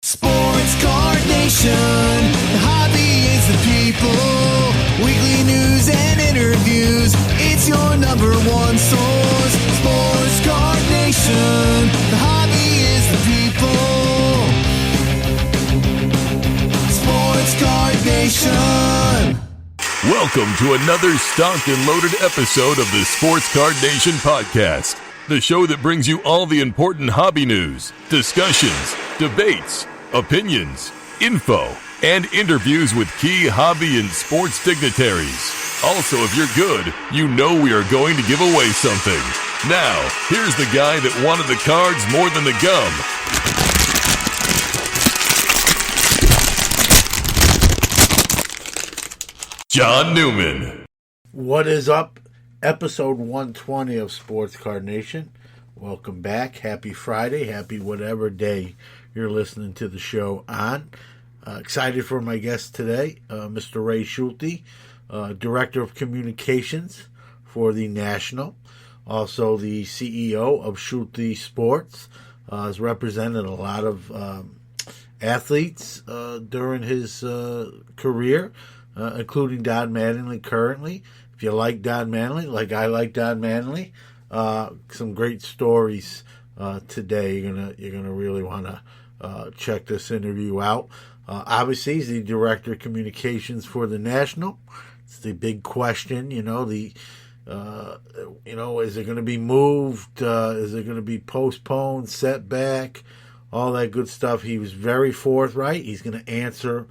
Sports Card Nation, the hobby is the people. Weekly news and interviews, it's your number one source. Sports Card Nation, the hobby is the people. Sports Card Nation. Welcome to another stocked and loaded episode of the Sports Card Nation podcast, the show that brings you all the important hobby news, discussions, debates, opinions, info, and interviews with key hobby and sports dignitaries. Also, if you're good, you know we are going to give away something. Now, here's the guy that wanted the cards more than the gum. John Newman. What is up? Episode 120 of Sports Card Nation. Welcome back. Happy Friday. Happy whatever day you're listening to the show on. Excited for my guest today, Mr. Ray Schulte, Director of Communications for the National. Also the CEO of Schulte Sports. Has represented a lot of athletes during his career. Including Don Mattingly currently. If you like Don Mattingly, like I like Don Mattingly, some great stories today. You're gonna really want to check this interview out. Obviously, he's the Director of Communications for the National. It's the big question, is it going to be moved? Is it going to be postponed, set back? All that good stuff. He was very forthright. He's going to answer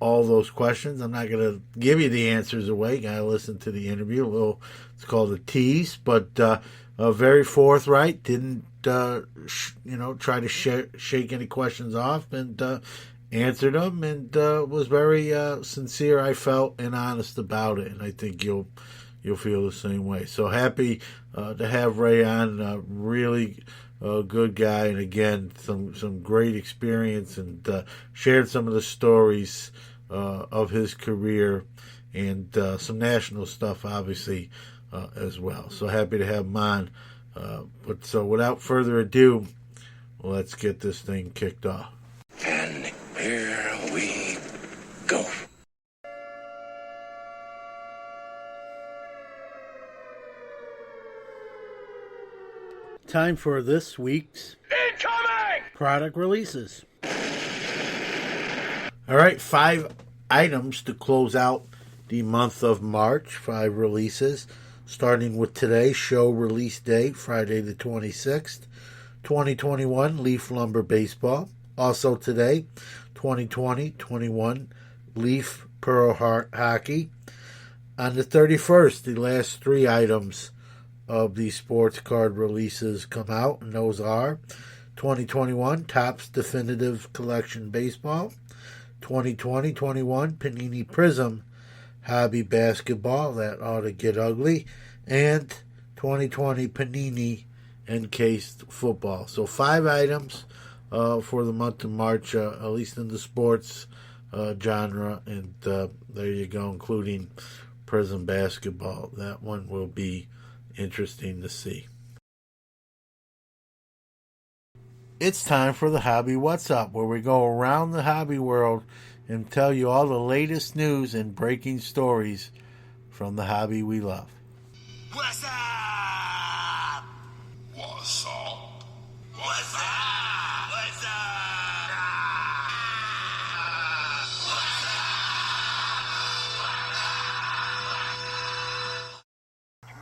all those questions. I'm not going to give you the answers away. You got to listen to the interview. It's called a tease, but very forthright. Didn't try to shake any questions off, and answered them, and was very sincere, I felt, and honest about it. And I think you'll feel the same way. So happy to have Ray on. Really good guy, and again, some great experience, and shared some of the stories of his career, and some national stuff, obviously, as well. So happy to have him on. So without further ado, let's get this thing kicked off. And here we go. Time for this week's Incoming! product releases. All right, 5 items to close out the month of March. 5 releases, starting with today, show release day, Friday the 26th, 2021 Leaf Lumber Baseball. Also today, 2020-21 Leaf Pearl Hockey. On the 31st, the last 3 items of the sports card releases come out, and those are 2021 Topps Definitive Collection Baseball, 2020-21 Panini Prism Hobby Basketball, that ought to get ugly, and 2020 Panini Encased Football. So 5 items for the month of March, at least in the sports genre, and there you go, including Prism Basketball. That one will be interesting to see. It's time for the Hobby What's Up, where we go around the hobby world and tell you all the latest news and breaking stories from the hobby we love. What's up? What's up? What's up? What's up?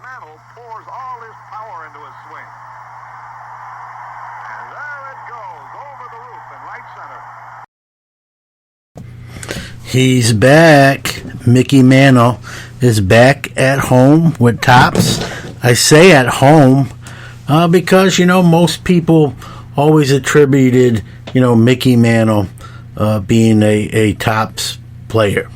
Mantle pours all his power into his swing. And there it goes, over the roof in right center. He's back. Mickey Mantle is back at home with Topps. I say at home because, most people always attributed, Mickey Mantle being a Topps player,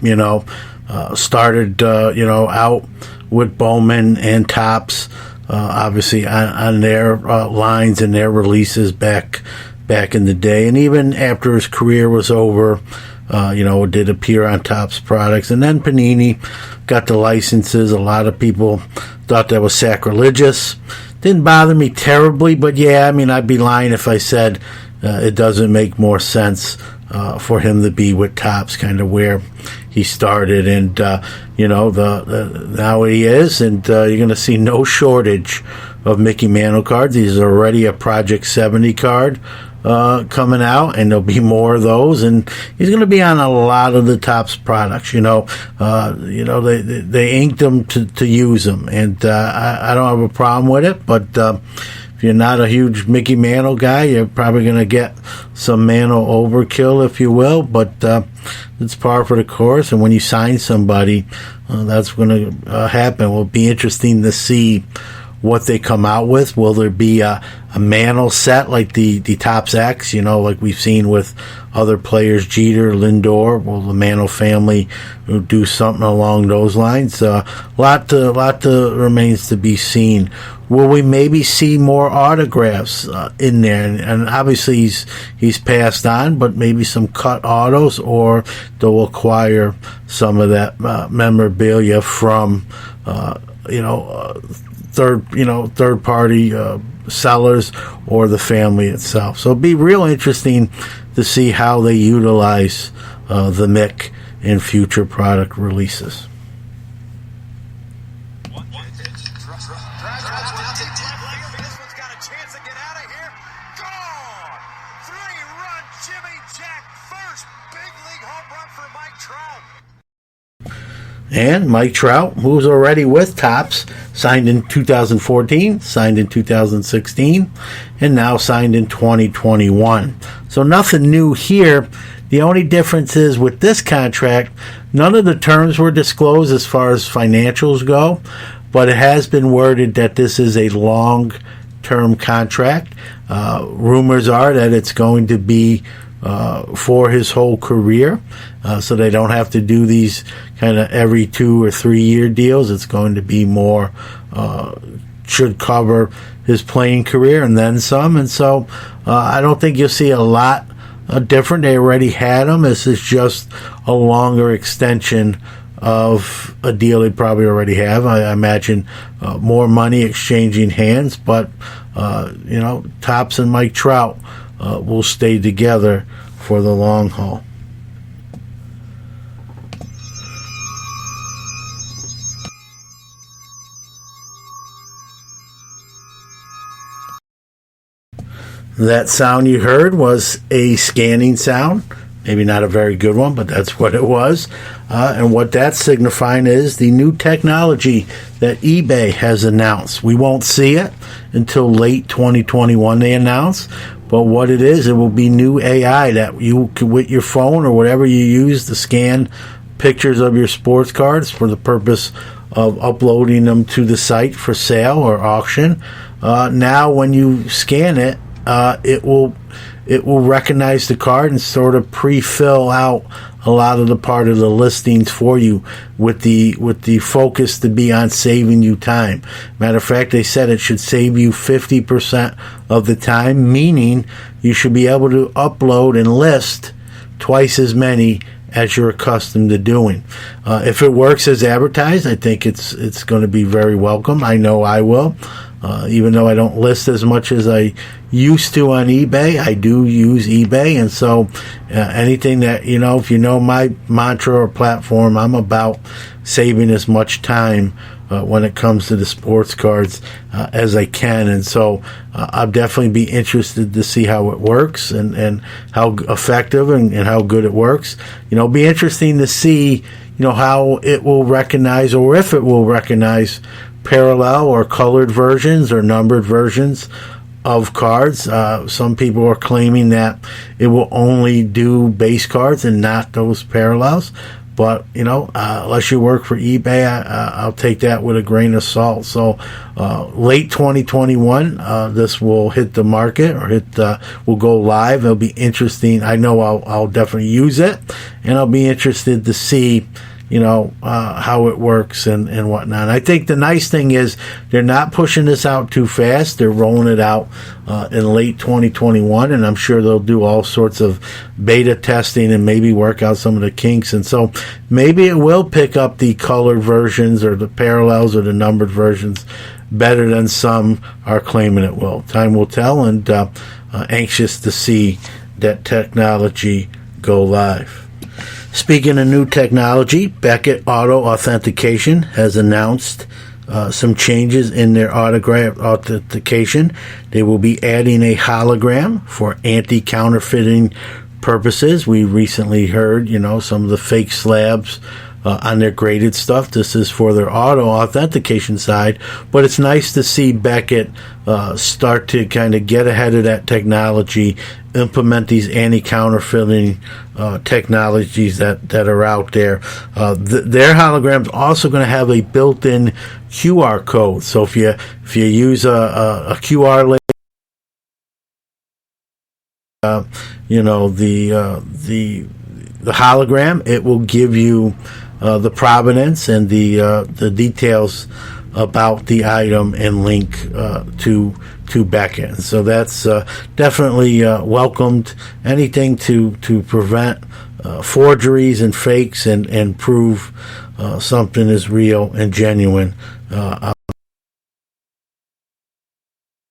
started, out with Bowman and Topps, obviously on their lines and their releases back in the day. And even after his career was over, did appear on Topps products. And then Panini got the licenses. A lot of people thought that was sacrilegious. Didn't bother me terribly, but yeah, I'd be lying if I said it doesn't make more sense for him to be with Topps, kind of where he started. And now he is, and you're going to see no shortage of Mickey Mantle cards. He's already a Project 70 card coming out, and there'll be more of those, and he's going to be on a lot of the Topps products. They inked them to use them, and I don't have a problem with it. But if you're not a huge Mickey Mantle guy, you're probably going to get some Mantle overkill, if you will. But it's par for the course, and when you sign somebody, that's going to happen. It will be interesting to see what they come out with. Will there be a Mantle set like the Topps X, like we've seen with other players, Jeter, Lindor? Will the Mantle family do something along those lines? Lot to remains to be seen. Will we maybe see more autographs in there? And obviously he's passed on, but maybe some cut autos, or they'll acquire some of that memorabilia from third party sellers or the family itself. So it'll be real interesting to see how they utilize the Mick in future product releases. This one's got a chance to get out of here. Gone! 3-run Jimmy Jack, first big league home run for Mike Trout. And Mike Trout, who's already with Topps, signed in 2014, signed in 2016, and now signed in 2021. So nothing new here. The only difference is with this contract, none of the terms were disclosed as far as financials go, but it has been worded that this is a long-term contract. Rumors are that it's going to be for his whole career, so they don't have to do these kind of every 2 or 3 year deals. It's going to be more, should cover his playing career and then some. And so I don't think you'll see a lot different. They already had him. This is just a longer extension of a deal they probably already have. I imagine more money exchanging hands, but Topps and Mike Trout will stay together for the long haul. That sound you heard was a scanning sound. Maybe not a very good one, but that's what it was. And what that's signifying is the new technology that eBay has announced. We won't see it until late 2021, they announce. But what it is, it will be new AI that you can, with your phone or whatever you use to scan pictures of your sports cards for the purpose of uploading them to the site for sale or auction. Now when you scan it, it will recognize the card and sort of pre-fill out a lot of the part of the listings for you with the focus to be on saving you time. Matter of fact, they said it should save you 50% of the time, meaning you should be able to upload and list twice as many as you're accustomed to doing. If it works as advertised, I think it's going to be very welcome. I know I will. Even though I don't list as much as I used to on eBay, I do use eBay. And so anything that, if you know my mantra or platform, I'm about saving as much time when it comes to the sports cards as I can. And so I'll definitely be interested to see how it works and how effective and how good it works. It'll be interesting to see, how it will recognize, or if it will recognize, parallel or colored versions or numbered versions of cards. Some people are claiming that it will only do base cards and not those parallels. But, unless you work for eBay, I'll take that with a grain of salt. So late 2021, this will hit the market or will go live. It'll be interesting. I know I'll definitely use it, and I'll be interested to see how it works and whatnot. I think the nice thing is they're not pushing this out too fast. They're rolling it out in late 2021, and I'm sure they'll do all sorts of beta testing and maybe work out some of the kinks. And so maybe it will pick up the colored versions or the parallels or the numbered versions better than some are claiming it will. Time will tell, and anxious to see that technology go live. Speaking of new technology, Beckett Auto Authentication has announced some changes in their autograph authentication. They will be adding a hologram for anti-counterfeiting purposes. We recently heard, some of the fake slabs on their graded stuff. This is for their auto authentication side, but it's nice to see Beckett start to kind of get ahead of that technology, implement these anti-counterfeiting technologies that are out there. Their hologram's also going to have a built-in QR code. So if you use a QR label, the hologram, it will give you the provenance and the details about the item and link to Beckett. And so that's definitely welcomed. Anything to prevent forgeries and fakes and prove something is real and genuine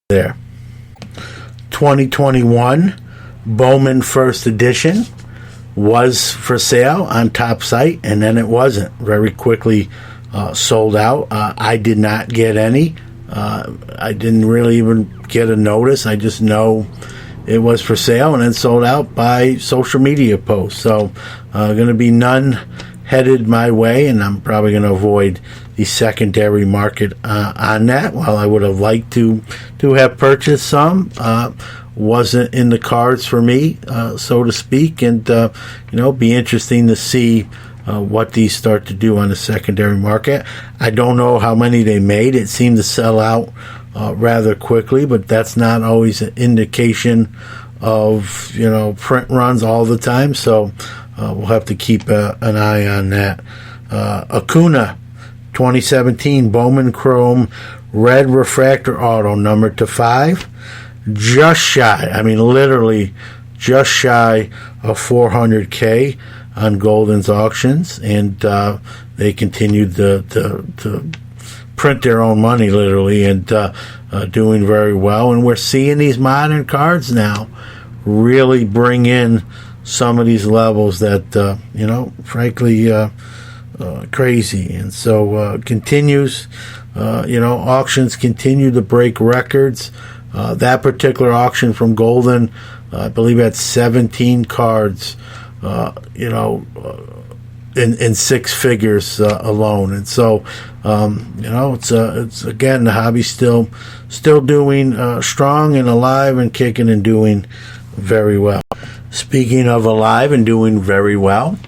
there. 2021 Bowman First Edition was for sale on Top Site, and then it wasn't. Very quickly sold out. I did not get any. I didn't really even get a notice. I just know it was for sale and then sold out by social media posts. So going to be none headed my way, and I'm probably going to avoid the secondary market on that. While I would have liked to have purchased some, wasn't in the cards for me, so to speak, and be interesting to see what these start to do on the secondary market. I don't know how many they made. It seemed to sell out rather quickly, but that's not always an indication of print runs all the time. So we'll have to keep an eye on that. Acuna 2017 Bowman Chrome Red Refractor Auto, numbered to 5. Just shy, literally just shy of $400K on Golden's auctions, and they continued to print their own money, literally, and doing very well. And we're seeing these modern cards now really bring in some of these levels that, frankly, crazy. And so continues, auctions continue to break records. That particular auction from Golden, I believe, had 17 cards, in six figures alone. And so, it's again, the hobby's still doing strong and alive and kicking and doing very well. Speaking of alive and doing very well,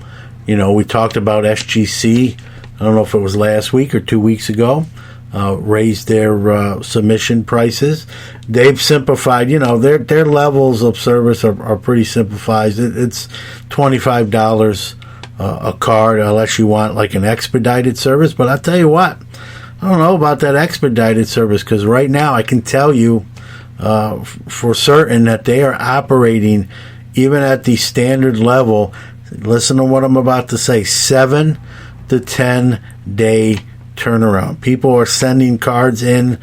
we talked about SGC. I don't know if it was last week or 2 weeks ago. Raised their submission prices. They've simplified, their levels of service are pretty simplified. It's $25 a card unless you want like an expedited service. But I'll tell you what, I don't know about that expedited service, because right now I can tell you for certain that they are operating even at the standard level. Listen to what I'm about to say, 7 to 10 day turnaround. People are sending cards in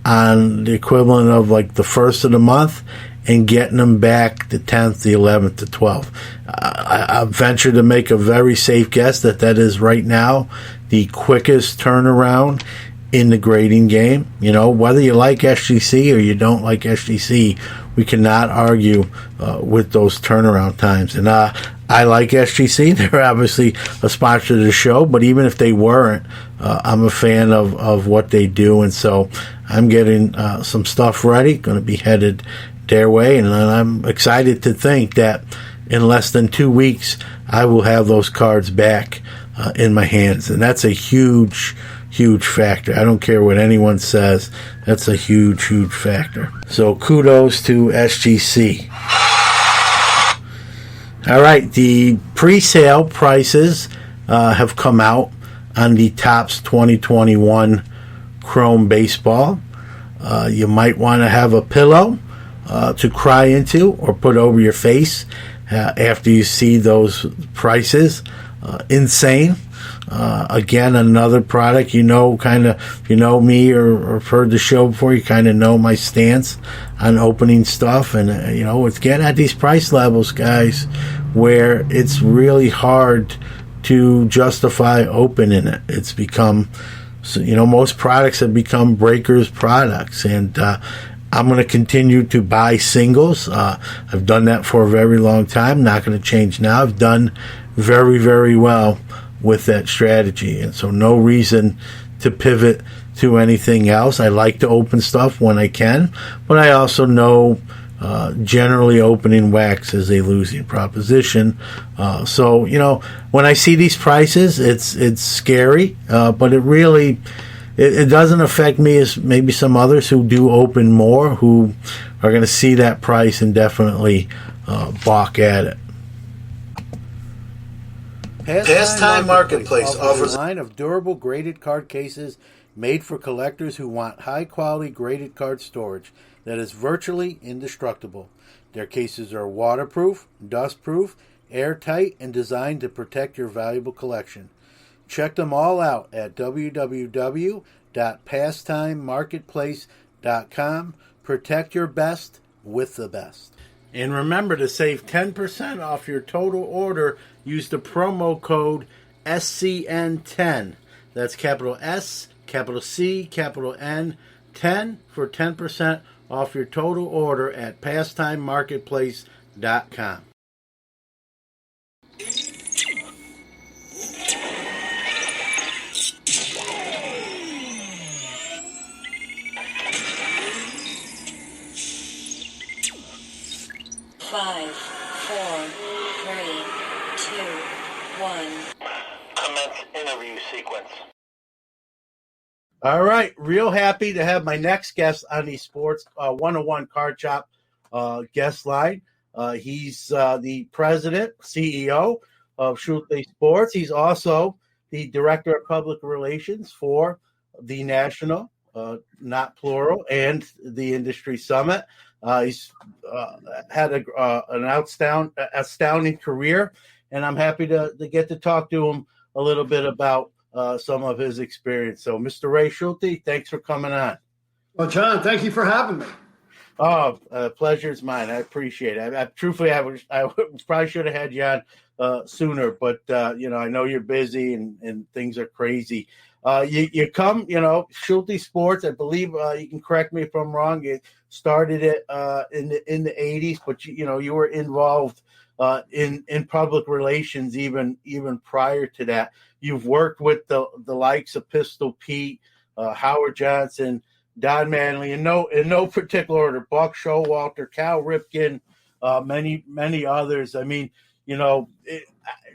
on the equivalent of like the first of the month and getting them back the 10th, the 11th, the 12th. I venture to make a very safe guess that is right now the quickest turnaround in the grading game. Whether you like SGC or you don't like SGC, we cannot argue with those turnaround times. And I like SGC. They're obviously a sponsor of the show, but even if they weren't, I'm a fan of what they do. And so I'm getting some stuff ready, going to be headed their way. And I'm excited to think that in less than 2 weeks, I will have those cards back in my hands. And that's a huge factor. I don't care what anyone says. That's a huge factor. So kudos to SGC. All right, the pre-sale prices have come out on the Topps 2021 Chrome Baseball. You might want to have a pillow to cry into or put over your face after you see those prices. Insane. Again, another product, if you know me or have heard the show before, you kind of know my stance on opening stuff. And, it's getting at these price levels, guys, where it's really hard to justify opening it. It's become, most products have become breakers products. And I'm going to continue to buy singles. I've done that for a very long time. Not going to change now. I've done very, very well with that strategy. And so no reason to pivot to anything else. I like to open stuff when I can, but I also know generally opening wax is a losing proposition. So when I see these prices, it's scary, but it really it doesn't affect me as maybe some others who do open more, who are going to see that price and definitely balk at it. Pastime Marketplace offers a line of durable graded card cases made for collectors who want high-quality graded card storage that is virtually indestructible. Their cases are waterproof, dustproof, airtight, and designed to protect your valuable collection. Check them all out at www.pastimemarketplace.com. Protect your best with the best. And remember to save 10% off your total order. Use the promo code SCN10. That's capital S, capital C, capital N, 10 for 10% off your total order at pastimemarketplace.com. Five, four, three, two, one. commence interview sequence. All right, real happy to have my next guest on the Sports 101 Card Shop guest line. He's the president, CEO of Schulte-The Sports. He's also the director of public relations for the National, not plural, and the Industry Summit. He's had an astounding career, and I'm happy to get to talk to him a little bit about some of his experience. So, Mr. Ray Schulte, thanks for coming on. Well, John, thank you for having me. Oh, pleasure is mine. I appreciate it. Truthfully, I probably should have had you on sooner, but I know you're busy and things are crazy. You come, Schulte Sports. I believe you can correct me if I'm wrong. You started it in the 80s, but you were involved in public relations even prior to that. You've worked with the likes of Pistol Pete, Howard Johnson, Don Mattingly, in no particular order, Buck Showalter, Cal Ripken, many others. I mean,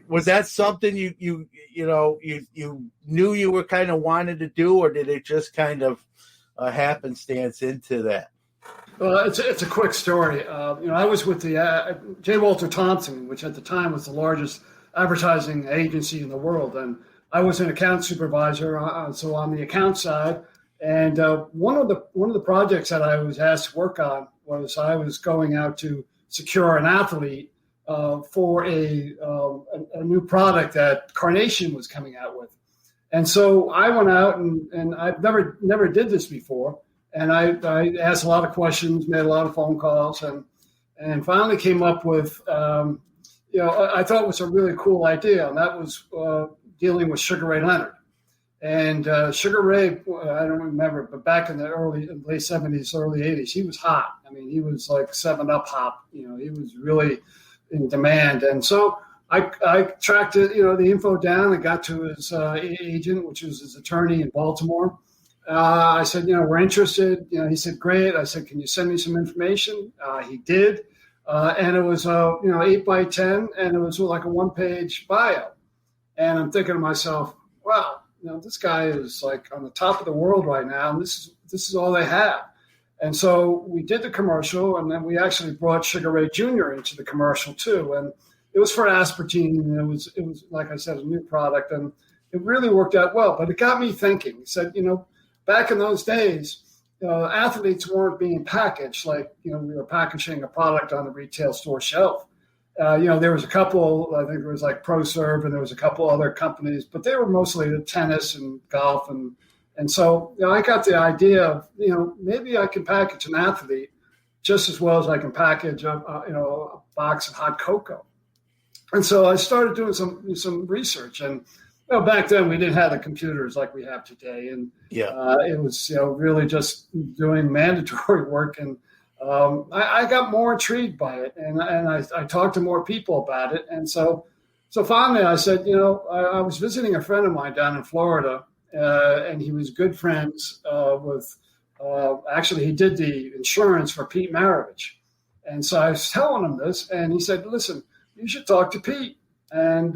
was that something you knew you were kind of wanted to do, or did it just kind of happenstance into that? Well, it's a quick story. I was with the J. Walter Thompson, which at the time was the largest advertising agency in the world, and I was an account supervisor, so on the account side. And one of the projects that I was asked to work on was I was going out to secure an athlete for a new product that Carnation was coming out with. And so I went out and I've never did this before. And I asked a lot of questions, made a lot of phone calls, and finally came up with, I thought it was a really cool idea. And that was dealing with Sugar Ray Leonard. And Sugar Ray, I don't remember, but back in the late 70s, early 80s, he was hot. I mean, he was like 7-Up hop. He was really in demand. And so I tracked it, the info down and got to his agent, which was his attorney in Baltimore. I said, we're interested. He said, great. I said, can you send me some information? He did. And it was, 8x10, and it was like a one-page bio. And I'm thinking to myself, wow, this guy is like on the top of the world right now, and this is all they have. And so we did the commercial, and then we actually brought Sugar Ray Jr. into the commercial too. And it was for aspartame, and it was like I said, a new product, and it really worked out well. But it got me thinking. He said, back in those days, athletes weren't being packaged like we were packaging a product on the retail store shelf. There was a couple, I think it was like ProServe, and there was a couple other companies, but they were mostly the tennis and golf. And so I got the idea of, maybe I can package an athlete just as well as I can package a box of hot cocoa. And so I started doing some research. And back then we didn't have the computers like we have today. And it was really just doing mandatory work. And I got more intrigued by it, and I talked to more people about it. And so finally I said, I was visiting a friend of mine down in Florida, and he was good friends with actually, he did the insurance for Pete Maravich. And so I was telling him this, and he said, listen, you should talk to Pete. And,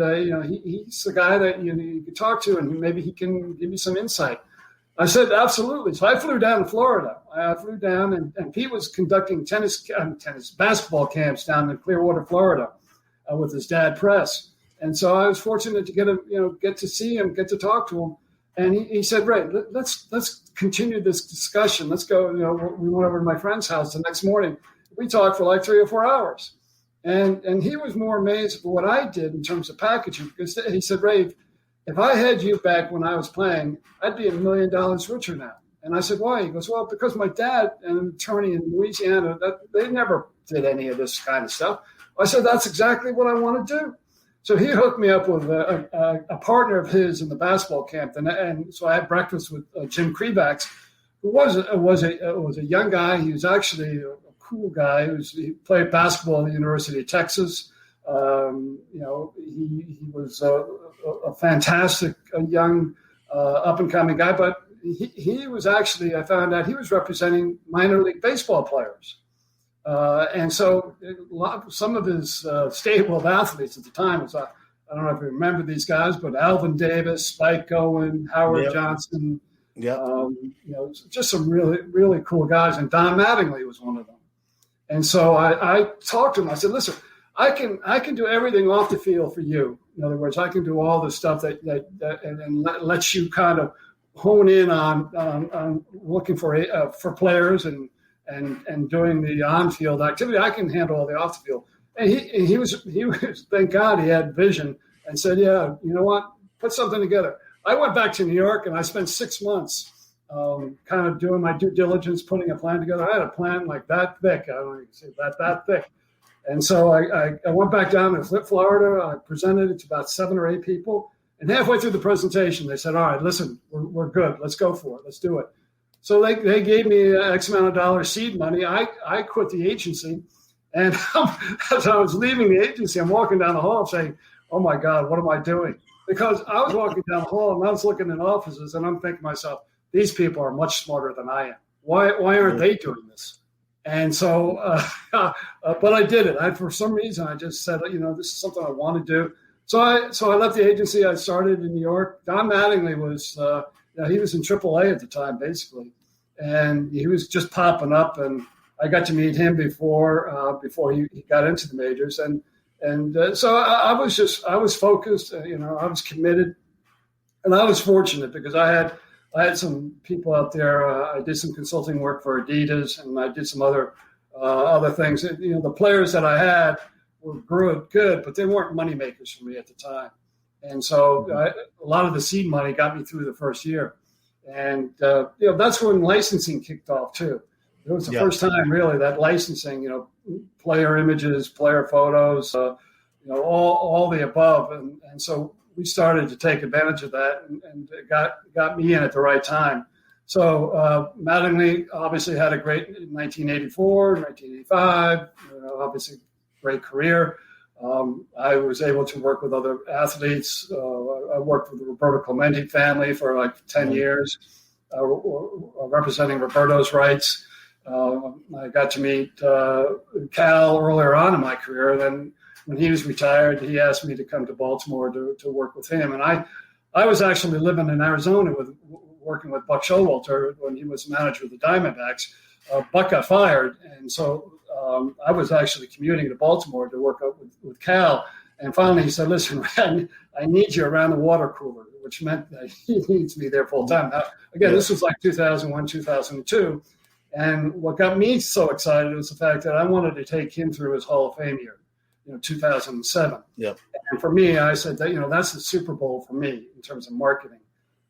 he's the guy that you can talk to, and maybe he can give you some insight. I said, absolutely. So I flew down to Florida. I flew down, and Pete was conducting basketball camps down in Clearwater, Florida, with his dad, Press. And so I was fortunate to get to see him, get to talk to him. And he said, Ray, let's continue this discussion. Let's go. We went over to my friend's house the next morning. We talked for like 3 or 4 hours. And he was more amazed at what I did in terms of packaging, because he said, Ray, if I had you back when I was playing, I'd be $1 million richer now. And I said, why? He goes, well, because my dad, an attorney in Louisiana, they never did any of this kind of stuff. I said, that's exactly what I want to do. So he hooked me up with a partner of his in the basketball camp. And so I had breakfast with Jim Krebax, who was a young guy. He was actually a cool guy. He played basketball at the University of Texas. He was a fantastic young up-and-coming guy, but he was actually, I found out, he was representing minor league baseball players. And so some of his stable of athletes at the time was, I don't know if you remember these guys, but Alvin Davis, Spike Gowen, Howard Johnson, just some really, really cool guys. And Don Mattingly was one of them. And so I talked to him. I said, listen, I can do everything off the field for you. In other words, I can do all the stuff that lets you kind of hone in on looking for players and doing the on-field activity. I can handle all the off-the-field. And he was thank God he had vision and said, yeah, you know what, put something together. I went back to New York and I spent 6 months kind of doing my due diligence, putting a plan together. I had a plan like that thick. I don't know if you can say that thick. And so I went back down to Florida. I presented it to about 7 or 8 people. And halfway through the presentation, they said, all right, listen, we're good. Let's go for it. Let's do it. So they gave me X amount of dollars seed money. I quit the agency. And as I was leaving the agency, I'm walking down the hall saying, oh, my God, what am I doing? Because I was walking down the hall and I was looking in offices and I'm thinking to myself, these people are much smarter than I am. Why aren't they doing this? And so, but I did it. For some reason, I just said, this is something I want to do. So I left the agency. I started in New York. Don Mattingly was, he was in AAA at the time, basically. And he was just popping up. And I got to meet him before he got into the majors. And so I was focused, I was committed. And I was fortunate because I had some people out there. I did some consulting work for Adidas, and I did some other things. The players that I had were good, but they weren't money makers for me at the time. And so a lot of the seed money got me through the first year. And that's when licensing kicked off too. It was the first time really that licensing, player images, player photos, all the above, and so we started to take advantage of that, and it got me in at the right time. So Mattingly obviously had a great 1984, 1985, obviously great career. I was able to work with other athletes. I worked with the Roberto Clemente family for like 10 years, representing Roberto's rights. I got to meet Cal earlier on in my career. And then when he was retired, he asked me to come to Baltimore to work with him. And I was actually living in Arizona working with Buck Showalter when he was manager of the Diamondbacks. Buck got fired, and so I was actually commuting to Baltimore to work up with Cal. And finally he said, listen, I need you around the water cooler, which meant that he needs me there full time. Now, again, this was like 2001, 2002. And what got me so excited was the fact that I wanted to take him through his Hall of Fame year. 2007. Yep. And for me, I said that, that's the Super Bowl for me in terms of marketing.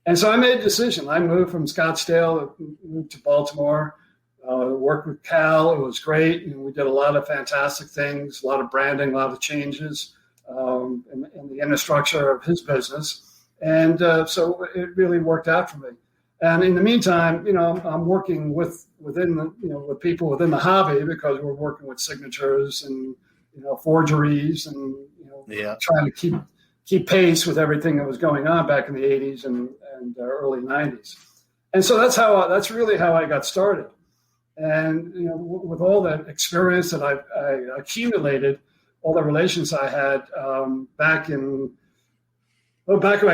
And so I made a decision. I moved from Scottsdale, moved to Baltimore, worked with Cal. It was great. We did a lot of fantastic things, a lot of branding, a lot of changes in the infrastructure of his business. And so it really worked out for me. And in the meantime, I'm working with people within the hobby, because we're working with signatures and, forgeries and, trying to keep pace with everything that was going on back in the 80s and early 90s. And so that's really how I got started. And, with all that experience that I accumulated, all the relations I had back, I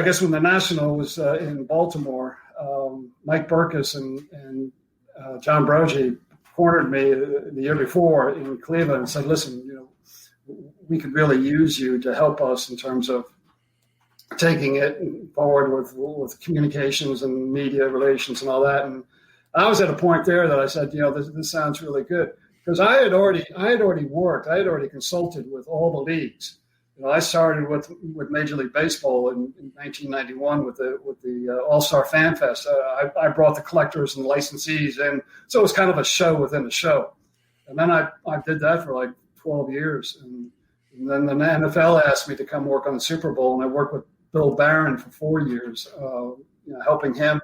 guess, when the National was in Baltimore, Mike Burkus and John Brogy cornered me the year before in Cleveland and said, listen, we could really use you to help us in terms of taking it forward with communications and media relations and all that. And I was at a point there that I said, this sounds really good, because I had already consulted with all the leagues. I started with Major League Baseball in 1991 with the All-Star Fan Fest. I brought the collectors and the licensees in, so it was kind of a show within a show. And then I did that for like 12 years. And then the NFL asked me to come work on the Super Bowl, and I worked with Bill Barron for 4 years, helping him.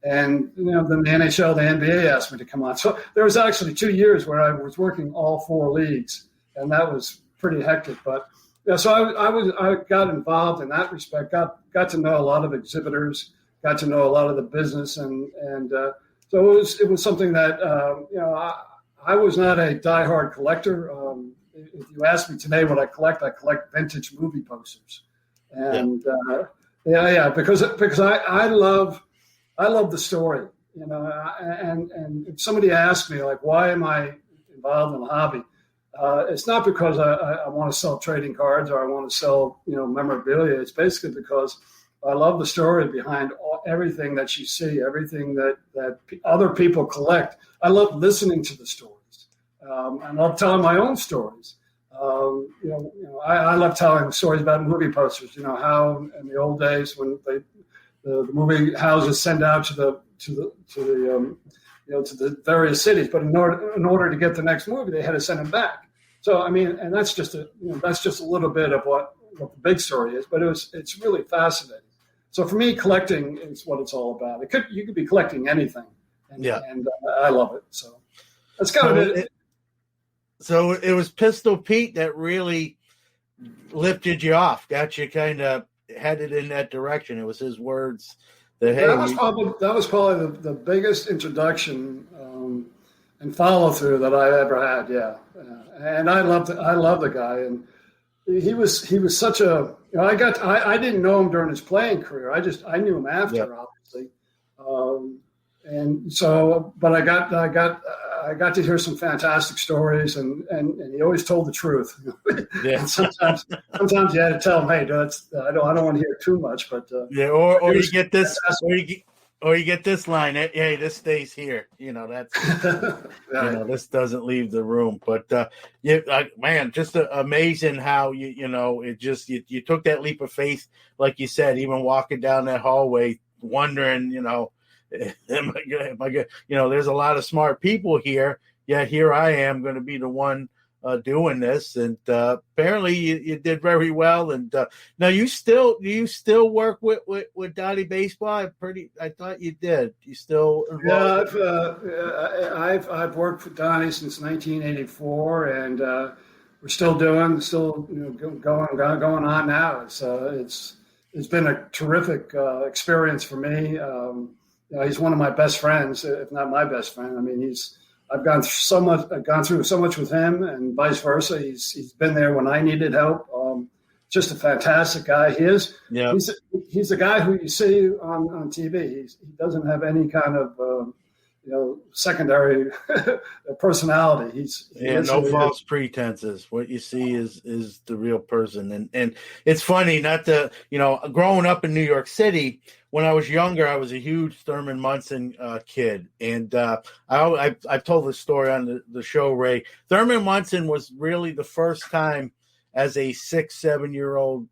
And then the NHL, the NBA asked me to come on. So there was actually 2 years where I was working all four leagues, and that was pretty hectic. But so I got involved in that respect. Got to know a lot of exhibitors, got to know a lot of the business, and so it was something that I was not a diehard collector. If you ask me today what I collect vintage movie posters, and because I love the story, and if somebody asked me, like, why am I involved in the hobby? It's not because I want to sell trading cards or I want to sell, memorabilia. It's basically because I love the story behind everything that you see, everything that other people collect. I love listening to the stories. I love telling my own stories. I love telling stories about movie posters. How in the old days when the movie houses send out to the various cities, but in order to get the next movie, they had to send them back. So and that's just a little bit of what the big story is, but it's really fascinating. So for me, collecting is what it's all about. You could be collecting anything, and I love it. So that's kind of it. So it was Pistol Pete that really lifted you off, got you kind of headed in that direction. It was his words that, hey, that was probably the biggest introduction and follow through that I ever had. Yeah. And I love the guy, and he was such a. I didn't know him during his playing career. I knew him after, obviously, and so. But I got to hear some fantastic stories, and he always told the truth. Yeah. And sometimes you had to tell him, hey, I don't want to hear too much, but or you get this. Or you get this line, hey, this stays here. That's this doesn't leave the room. But man, just amazing how you took that leap of faith, like you said, even walking down that hallway, wondering, am I good? There's a lot of smart people here. Yet here I am going to be the one doing this, and apparently you did very well. And now do you still work with Donnie Baseball? I thought you did. You still involved? Yeah, I've worked for Donnie since 1984, and we're still going on now. It's been a terrific experience for me. He's one of my best friends, if not my best friend. I mean, I've gone through so much with him, and vice versa. He's been there when I needed help. Just a fantastic guy. He is. Yeah. He's the guy who you see on TV. He doesn't have any kind of secondary personality. No false pretenses. What you see is the real person. And it's funny, not to growing up in New York City. When I was younger, I was a huge Thurman Munson kid, and I've told this story on the show, Ray. Thurman Munson was really the first time as a 6-7-year-old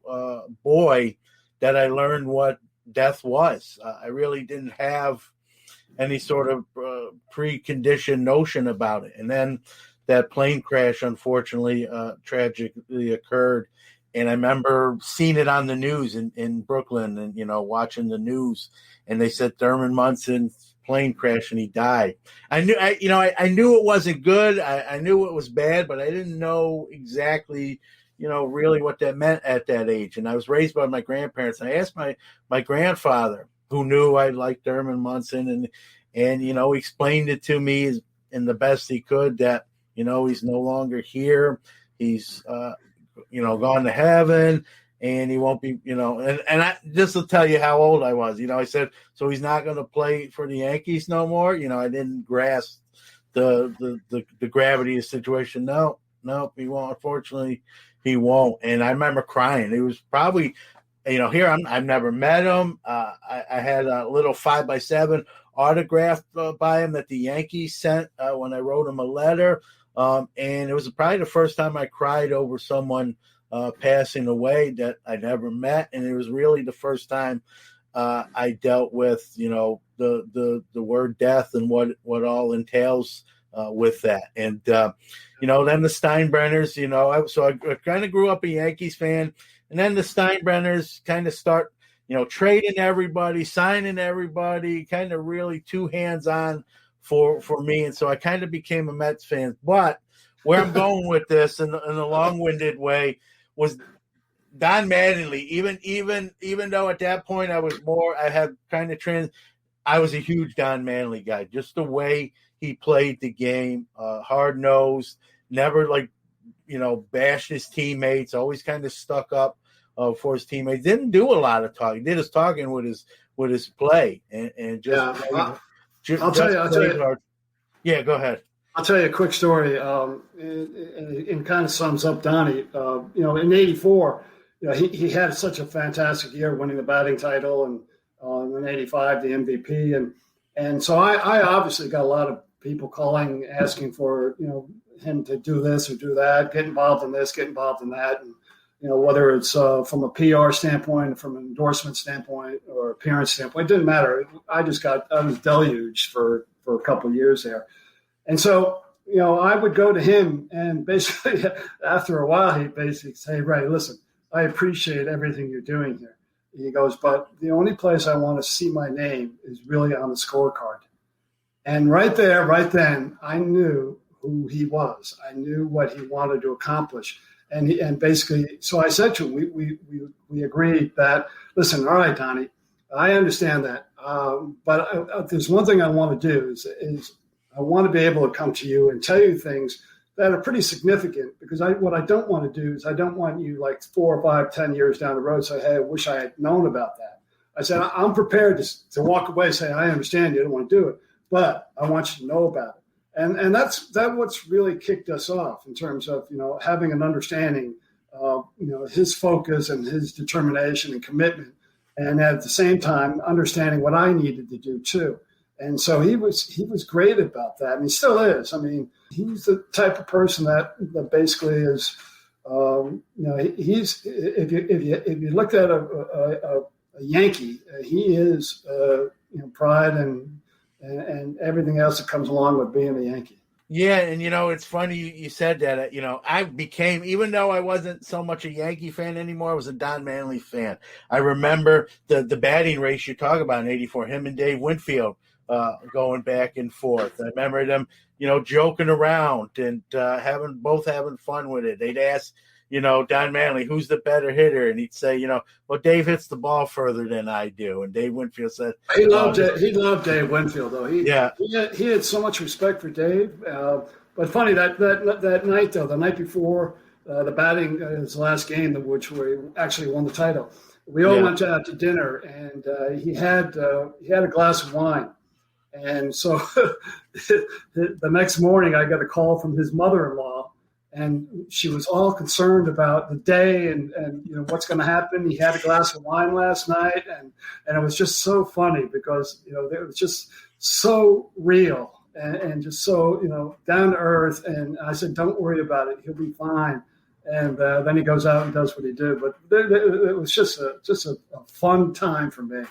boy that I learned what death was. I really didn't have any sort of preconditioned notion about it. And then that plane crash, unfortunately, tragically occurred. And I remember seeing it on the news in Brooklyn and, watching the news. And they said Thurman Munson plane crash and he died. I knew it wasn't good. I knew it was bad, but I didn't know exactly, really what that meant at that age. And I was raised by my grandparents. And I asked my grandfather, who knew I liked Thurman Munson, and he explained it to me in the best he could that, he's no longer here. He's, gone to heaven, and he won't be, and I just will tell you how old I was. I said, so he's not going to play for the Yankees no more. I didn't grasp the gravity of the situation. No, he won't. Unfortunately, he won't. And I remember crying. It was probably, I've never met him. I had a little 5x7 autographed by him that the Yankees sent when I wrote him a letter. And it was probably the first time I cried over someone passing away that I never met. And it was really the first time I dealt with, the word death and what all entails with that. And, then the Steinbrenners, so I kind of grew up a Yankees fan. And then the Steinbrenners kind of start, trading everybody, signing everybody, kind of really too hands-on for me. And so I kind of became a Mets fan. But where I'm going with this in a long-winded way was Don Mattingly. Even though at that point I was a huge Don Mattingly guy. Just the way he played the game, hard-nosed, never bashed his teammates, always kind of stuck up for his teammates. Didn't do a lot of talking. Did his talking with his play and just. Yeah. I'll tell you. Hard. Yeah, go ahead. I'll tell you a quick story. It kind of sums up Donnie. In '84, he had such a fantastic year, winning the batting title, and in '85 the MVP, and so I obviously got a lot of people calling, asking for him to do this or do that, get involved in this, get involved in that, and whether it's from a PR standpoint, from an endorsement standpoint, or appearance standpoint, it didn't matter. I was deluged for a couple of years there. And so, I would go to him, and basically after a while, he basically say, Ray, listen, I appreciate everything you're doing here. He goes, but the only place I want to see my name is really on the scorecard. And right there, right then, I knew who he was. I knew what he wanted to accomplish. And basically, so I said to him, we agreed that, listen, all right, Donnie, I understand that. But there's one thing I want to do is I want to be able to come to you and tell you things that are pretty significant, because what I don't want to do is I don't want you 4 or 5, 10 years down the road say, hey, I wish I had known about that. I said, I'm prepared to walk away and say, I understand you don't want to do it, but I want you to know about it. And that's what's really kicked us off in terms of, having an understanding of, his focus and his determination and commitment. And at the same time, understanding what I needed to do too. And so he was great about that. And he still is. I mean, he's the type of person that basically is, he's, if you looked at a Yankee, he is, pride and everything else that comes along with being a Yankee. Yeah, and it's funny you said that. I became, even though I wasn't so much a Yankee fan anymore, I was a Don Mattingly fan. I remember the batting race you talk about in '84, him and Dave Winfield going back and forth. I remember them, joking around and having fun with it. They'd ask, Don Mattingly, who's the better hitter? And he'd say, well, Dave hits the ball further than I do. And Dave Winfield said, he loved Dave Winfield, though. He had so much respect for Dave. But funny that night, though, the night before the batting, his last game, which we actually won the title, we all went out to dinner, and he had a glass of wine. And so the next morning, I got a call from his mother-in-law. And she was all concerned about the day and what's going to happen. He had a glass of wine last night, and it was just so funny because it was just so real and just so down to earth. And I said, "Don't worry about it; he'll be fine." And then he goes out and does what he did. But it was just a fun time for me.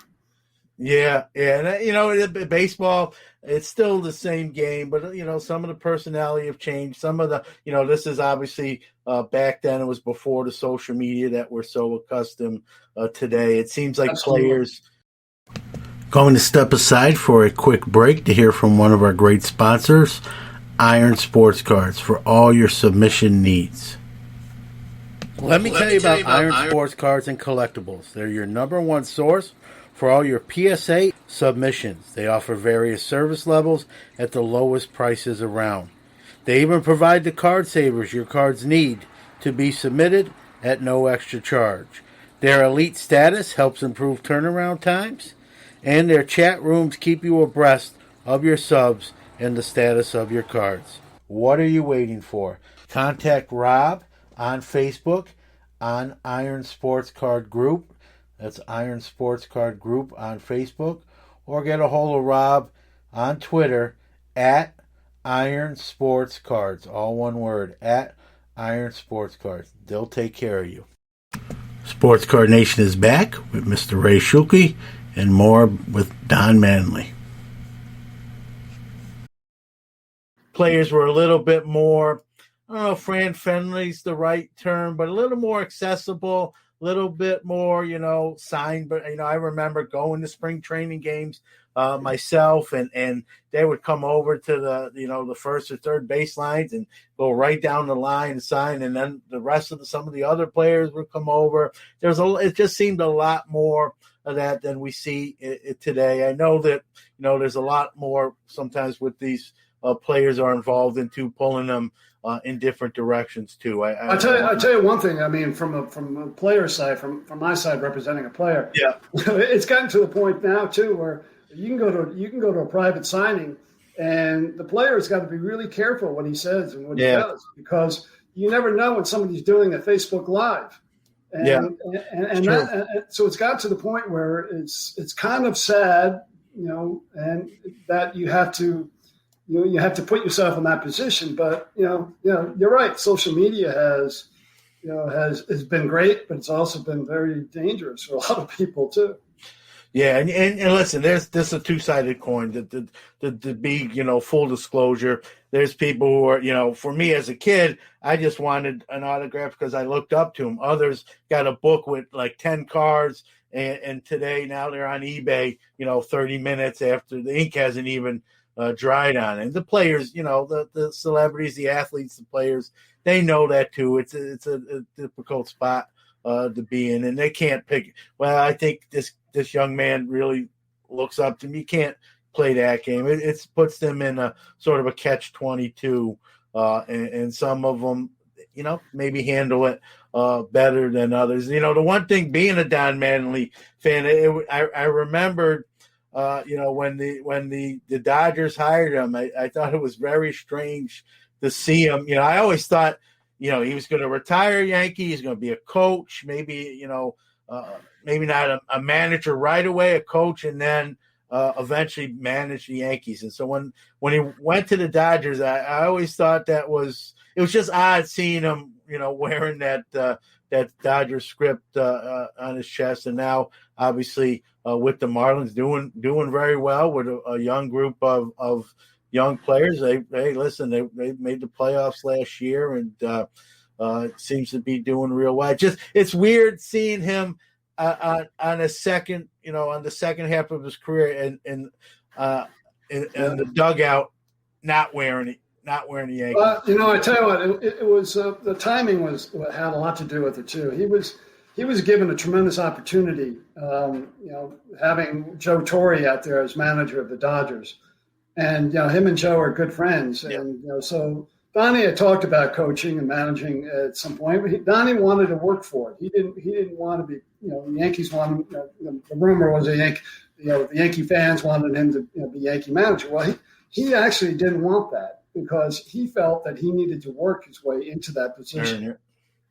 Yeah. And baseball, it's still the same game, but some of the personality have changed. Some of the, this is obviously back then. It was before the social media that we're so accustomed today. It seems like Absolutely. players. Going to step aside for a quick break to hear from one of our great sponsors, Iron Sports Cards, for all your submission needs. Let me tell you about Iron Sports Cards and Collectibles. They're your number one source for all your PSA submissions. They offer various service levels at the lowest prices around. They even provide the card savers your cards need to be submitted at no extra charge. Their elite status helps improve turnaround times, and their chat rooms keep you abreast of your subs and the status of your cards. What are you waiting for? Contact Rob on Facebook on Iron Sports Card Group. That's Iron Sports Card Group on Facebook. Or get a hold of Rob on Twitter at Iron Sports Cards. All one word, at Iron Sports Cards. They'll take care of you. Sports Card Nation is back with Mr. Ray Schulte and more with Don Mattingly. Players were a little bit more, I don't know if friendly's the right term, but a little more accessible, a little bit more, signed. But, I remember going to spring training games myself, and they would come over to the first or third base lines and go right down the line and sign. And then the rest of some of the other players would come over. It just seemed a lot more of that than we see it today. I know that, there's a lot more sometimes with these players are involved into pulling them in different directions too. I'll tell you one thing. I mean, from a player side, from my side representing a player, yeah, it's gotten to the point now too where you can go to a private signing, and the player's got to be really careful what he says and what he does, because you never know when somebody's doing a Facebook Live. And so it's got to the point where it's kind of sad, and that you have to. You have to put yourself in that position, but you're right. Social media has been great, but it's also been very dangerous for a lot of people too. Yeah, and listen, this is a two-sided coin. To be full disclosure, there's people who are for me as a kid, I just wanted an autograph because I looked up to them. Others got a book with like 10 cards, and today now they're on eBay. 30 minutes after the ink hasn't even dried on. And the players, the celebrities, the athletes, the players, they know that too. It's a difficult spot to be in, and they can't pick. Well, I think this young man really looks up to me. You can't play that game. It puts them in a sort of a catch-22, and some of them, maybe handle it better than others. The one thing, being a Don Mattingly fan, I remembered. When the Dodgers hired him, I thought it was very strange to see him. I always thought, he was going to retire Yankee. He's going to be a coach, maybe, maybe not a manager right away, a coach, and then eventually manage the Yankees. And so when he went to the Dodgers, I always thought it was just odd seeing him, wearing that Dodger script on his chest. And now, obviously, with the Marlins doing very well with a young group of young players. They made the playoffs last year, and seems to be doing real well. It's weird seeing him on a second, on the second half of his career, and the dugout not wearing it. Not wearing the Yankees. I tell you what, it was the timing had a lot to do with it too. He was given a tremendous opportunity, having Joe Torre out there as manager of the Dodgers, and him and Joe are good friends, and so Donnie had talked about coaching and managing at some point, but Donnie wanted to work for it. He didn't want to be, the Yankees wanted. The rumor was the Yankee fans wanted him to be Yankee manager. Well, he actually didn't want that, because he felt that he needed to work his way into that position. Mm-hmm.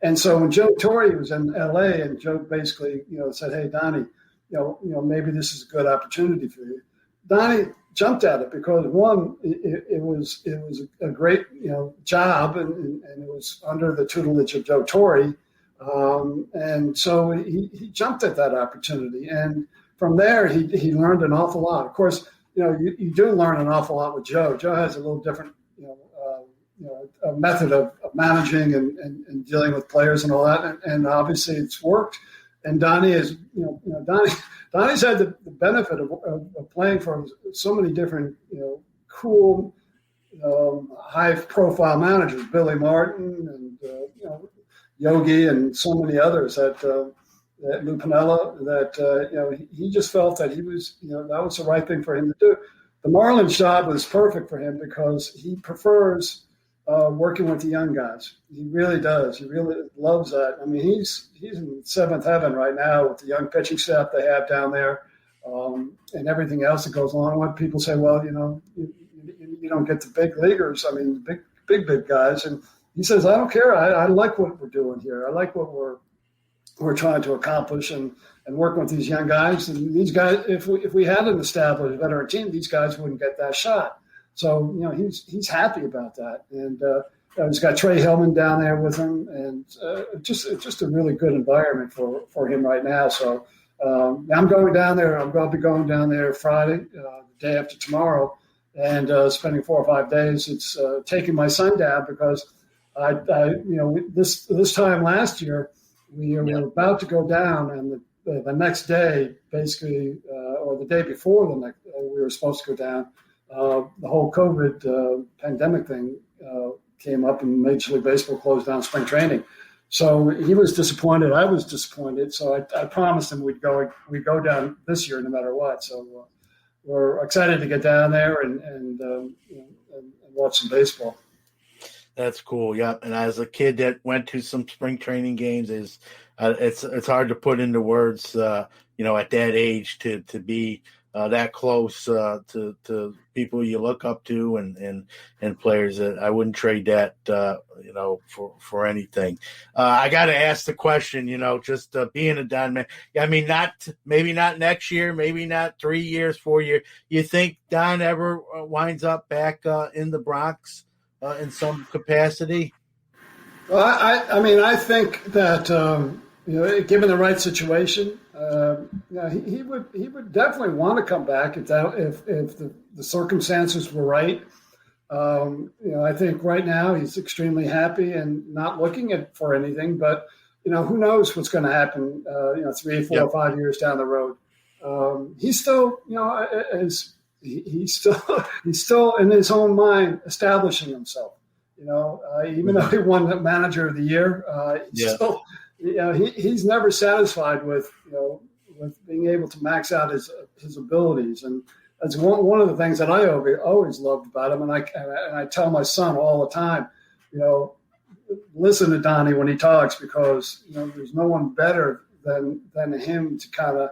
And so when Joe Torre was in L.A. and Joe basically, said, "Hey, Donnie, maybe this is a good opportunity for you," Donnie jumped at it because one, it was a great job, and it was under the tutelage of Joe Torre, and so he jumped at that opportunity, and from there he learned an awful lot. Of course, you do learn an awful lot with Joe. Joe has a little different a method of managing and dealing with players and all that, and obviously it's worked. And Donnie is, Donnie's had the benefit of playing for so many different, cool, high-profile managers, Billy Martin and Yogi and so many others at Lou Piniella, that he just felt that he was, that was the right thing for him to do. The Marlins job was perfect for him because he prefers working with the young guys. He really does. He really loves that. I mean, he's in seventh heaven right now with the young pitching staff they have down there, and everything else that goes along with it. People say, well, you don't get the big leaguers. I mean, big guys. And he says, I don't care. I like what we're doing here. I like what we're trying to accomplish and working with these young guys. And these guys, if we had an established veteran team, these guys wouldn't get that shot. So, he's happy about that. And he's got Trey Hillman down there with him, and just a really good environment for him right now. So I'm going down there. I'm going to be going down there Friday, the day after tomorrow, and spending 4 or 5 days. It's taking my son down because this time last year we were about to go down, and the next day, basically, or the day before we were supposed to go down. The whole COVID pandemic thing came up, and Major League Baseball closed down spring training. So he was disappointed. I was disappointed. So I promised him we'd go down this year no matter what. So we're excited to get down there and watch some baseball. That's cool. Yeah. And as a kid that went to some spring training games, it's hard to put into words. At that age to be that close to people you look up to and players that I wouldn't trade that for anything. I got to ask the question, just being a Don man. I mean, maybe not next year, maybe not 3 years, 4 years. You think Don ever winds up back in the Bronx in some capacity? Well, I think that given the right situation. He would definitely want to come back if the circumstances were right. I think right now he's extremely happy and not looking for anything. But who knows what's going to happen? 3, 4, 5 years down the road. He's still, he's still in his own mind establishing himself. Even though he won the Manager of the Year, still. He's never satisfied with being able to max out his abilities, and that's one of the things that I always loved about him. And I tell my son all the time, listen to Donnie when he talks, because there's no one better than him to kind of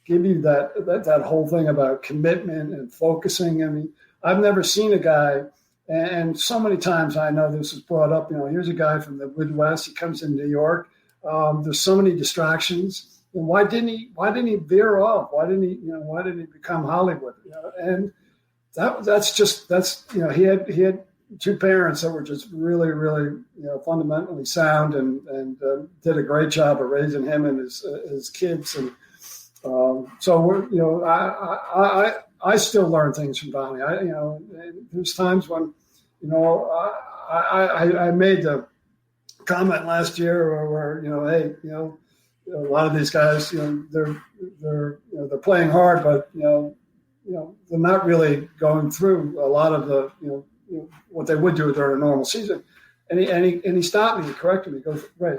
give you that whole thing about commitment and focusing. I mean, I've never seen a guy. And so many times I know this is brought up, here's a guy from the Midwest. He comes in New York. There's so many distractions. And why didn't he veer off? Why didn't he become Hollywood? And he had two parents that were just really, really, fundamentally sound and did a great job of raising him and his kids. And so I still learn things from Donnie. There's times when, I made the comment last year where hey, a lot of these guys, they're playing hard, but they're not really going through a lot of the what they would do during a normal season. And he stopped me, he corrected me. He goes, Ray,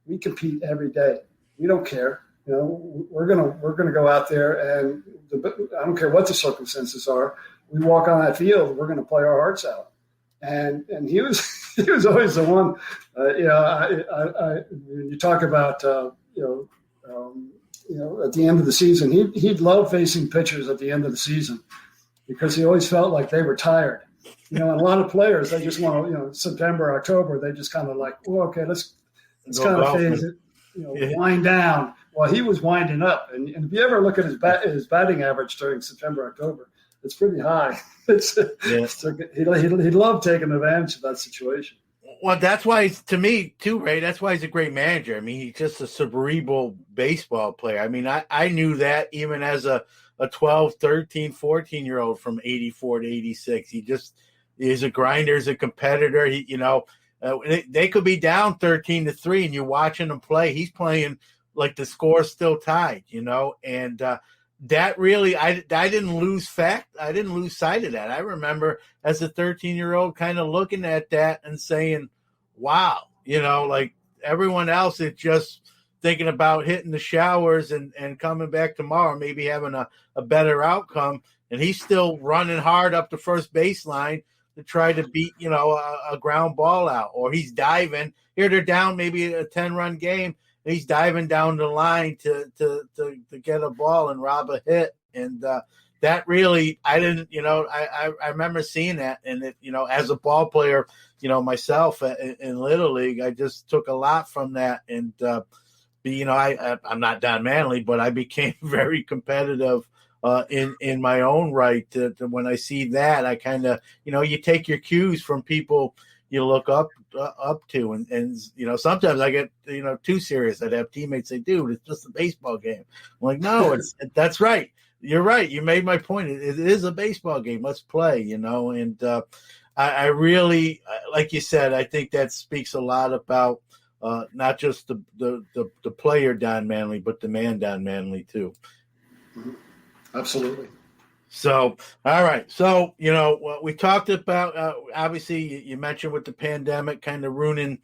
we compete every day. We don't care. We're gonna go out there, and I don't care what the circumstances are. We walk on that field. We're gonna play our hearts out. And he was always the one. When you talk about at the end of the season, he'd love facing pitchers at the end of the season because he always felt like they were tired. And a lot of players, they just want to, September, October, they just kind of like, well, okay, let's kind of phase it, wind down. while he was winding up. And if you ever look at his batting average during September, October, it's pretty high. He'd love taking advantage of that situation. Well, that's why, to me, too, Ray, that's why he's a great manager. I mean, he's just a cerebral baseball player. I mean, I knew that even as a 12, 13, 14-year-old from 84 to 86. He's a grinder, he's a competitor. They could be down 13-3, and you're watching him play. He's playing like the score's still tied, and that really, I didn't lose sight of that. I remember as a 13-year-old kind of looking at that and saying, wow, like everyone else is just thinking about hitting the showers and coming back tomorrow, maybe having a better outcome. And he's still running hard up the first baseline to try to beat, a ground ball out, or he's diving. Here they're down maybe a 10-run game. He's diving down the line to get a ball and rob a hit. And that really, I didn't, I remember seeing that. And, as a ball player, myself in Little League, I just took a lot from that. And, I'm not Don Mattingly, but I became very competitive in my own right. To when I see that, I kind of, you take your cues from people you look up to, and sometimes I get too serious. I'd have teammates say, "Dude, it's just a baseball game." I'm like, "No, that's right. You're right. You made my point. It is a baseball game. Let's play." And I really, like you said, I think that speaks a lot about not just the player Don Mattingly, but the man Don Mattingly too. Mm-hmm. Absolutely. So, all right. So, what we talked about, obviously, you mentioned with the pandemic kind of ruining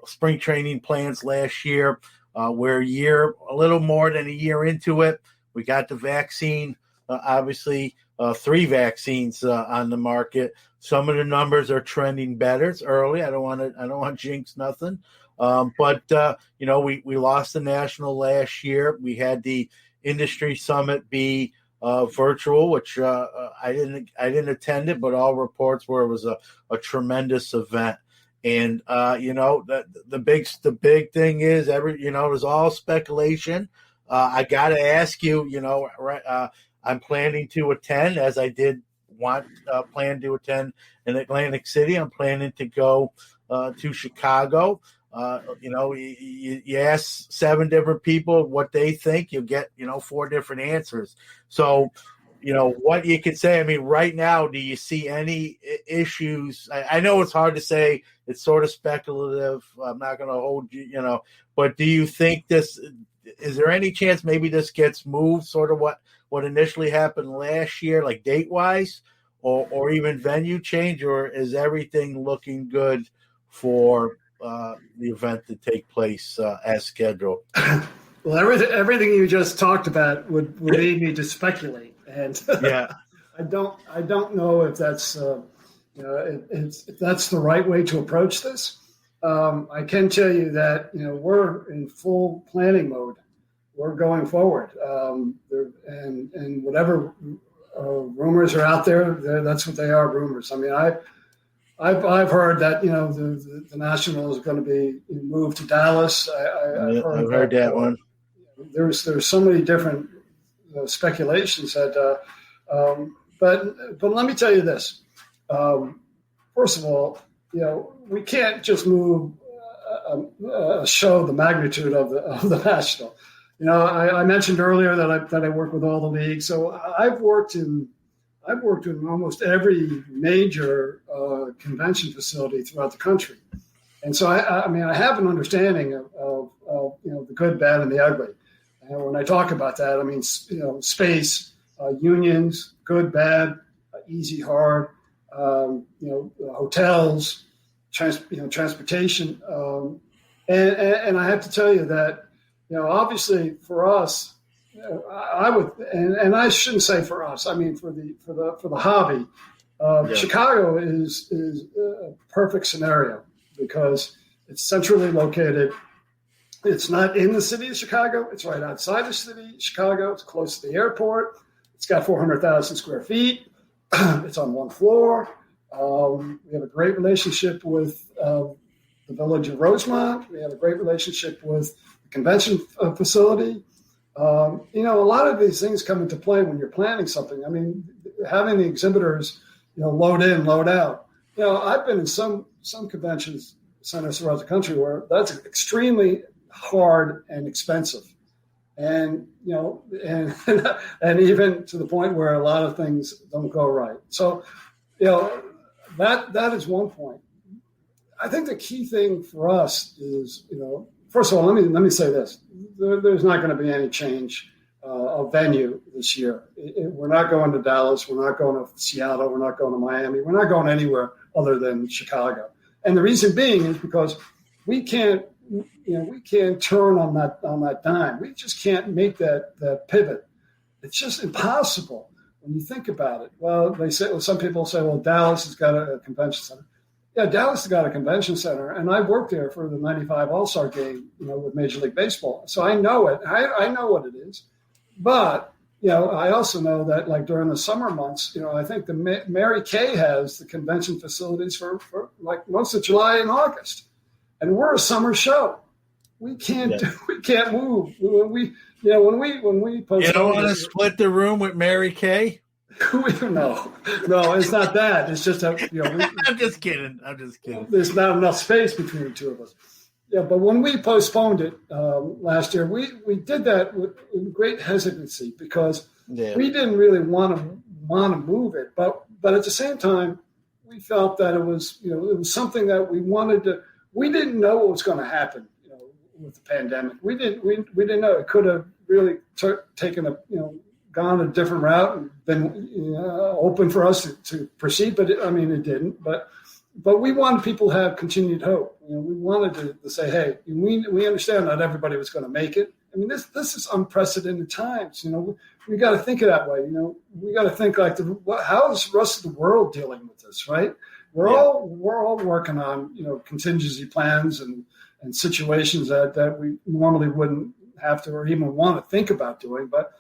spring training plans last year. We're a little more than a year into it. We got the vaccine, obviously, 3 vaccines on the market. Some of the numbers are trending better. It's early. I don't want to jinx nothing. But we lost the national last year. We had the industry summit be virtual, which I didn't attend it, but all reports were it was a tremendous event. And the big thing is it was all speculation. I got to ask you, I'm planning to attend, as I did plan to attend in Atlantic City. I'm planning to go to Chicago. You ask 7 different people what they think, you'll get 4 different answers. So, what you could say. I mean, right now, do you see any issues? I know it's hard to say. It's sort of speculative. I'm not going to hold you, but do you think is there any chance maybe this gets moved, sort of what initially happened last year, like date-wise, or even venue change, or is everything looking good for the event to take place as scheduled? Well, everything you just talked about would lead me to speculate, and yeah, I don't know if that's if that's the right way to approach this. I can tell you that we're in full planning mode. We're going forward, and whatever rumors are out there, that's what they are, rumors. I mean, I've heard that the National is going to be moved to Dallas. I've heard that one. There's so many different speculations that, but let me tell you this. First of all, we can't just move a show the magnitude of the National. I mentioned earlier that I work with all the leagues, so I've worked in almost every major convention facility throughout the country, and so I have an understanding of the good, bad, and the ugly. And when I talk about that, I mean space, unions, good, bad, easy, hard, hotels, transportation, and I have to tell you that obviously for us. I would, and I shouldn't say for us. I mean for the hobby. Chicago is a perfect scenario because it's centrally located. It's not in the city of Chicago. It's right outside the city of Chicago. It's close to the airport. It's got 400,000 square feet. It's on 1 floor. We have a great relationship with the village of Rosemont. We have a great relationship with convention facility. A lot of these things come into play when you're planning something. I mean, having the exhibitors, load in, load out. I've been in some conventions centers throughout the country where that's extremely hard and expensive. And, and even to the point where a lot of things don't go right. So, that is one point. I think the key thing for us is, first of all, let me say this. There's not going to be any change of venue this year. We're not going to Dallas. We're not going to Seattle. We're not going to Miami. We're not going anywhere other than Chicago. And the reason being is because we can't turn on that dime. We just can't make that pivot. It's just impossible when you think about it. Well, some people say, well, Dallas has got a convention center. Yeah, Dallas has got a convention center, and I worked there for the '95 All-Star Game, with Major League Baseball. So I know it. I know what it is. But, I also know that, like, during the summer months, I think the Mary Kay has the convention facilities for like most of July and August. And we're a summer show. We can't move. When we post. You don't want to split the room with Mary Kay? No, it's not that. It's just I'm just kidding. There's not enough space between the two of us. Yeah, but when we postponed it last year, we did that with great hesitancy because we didn't really want to move it. But at the same time, we felt that it was something that we wanted to. We didn't know what was going to happen, with the pandemic. We didn't know. It could have really gone a different route and been open for us to proceed, but it didn't. But we wanted people to have continued hope. We wanted to say, hey, we understand not everybody was going to make it. I mean, this is unprecedented times. We got to think of that way. We got to think like, how is the rest of the world dealing with this, right? We're all working on contingency plans and situations that we normally wouldn't have to or even want to think about doing, but.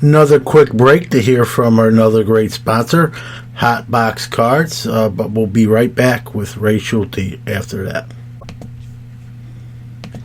Another quick break to hear from another great sponsor, Hot Box Cards, but we'll be right back with Ray Schulte after that.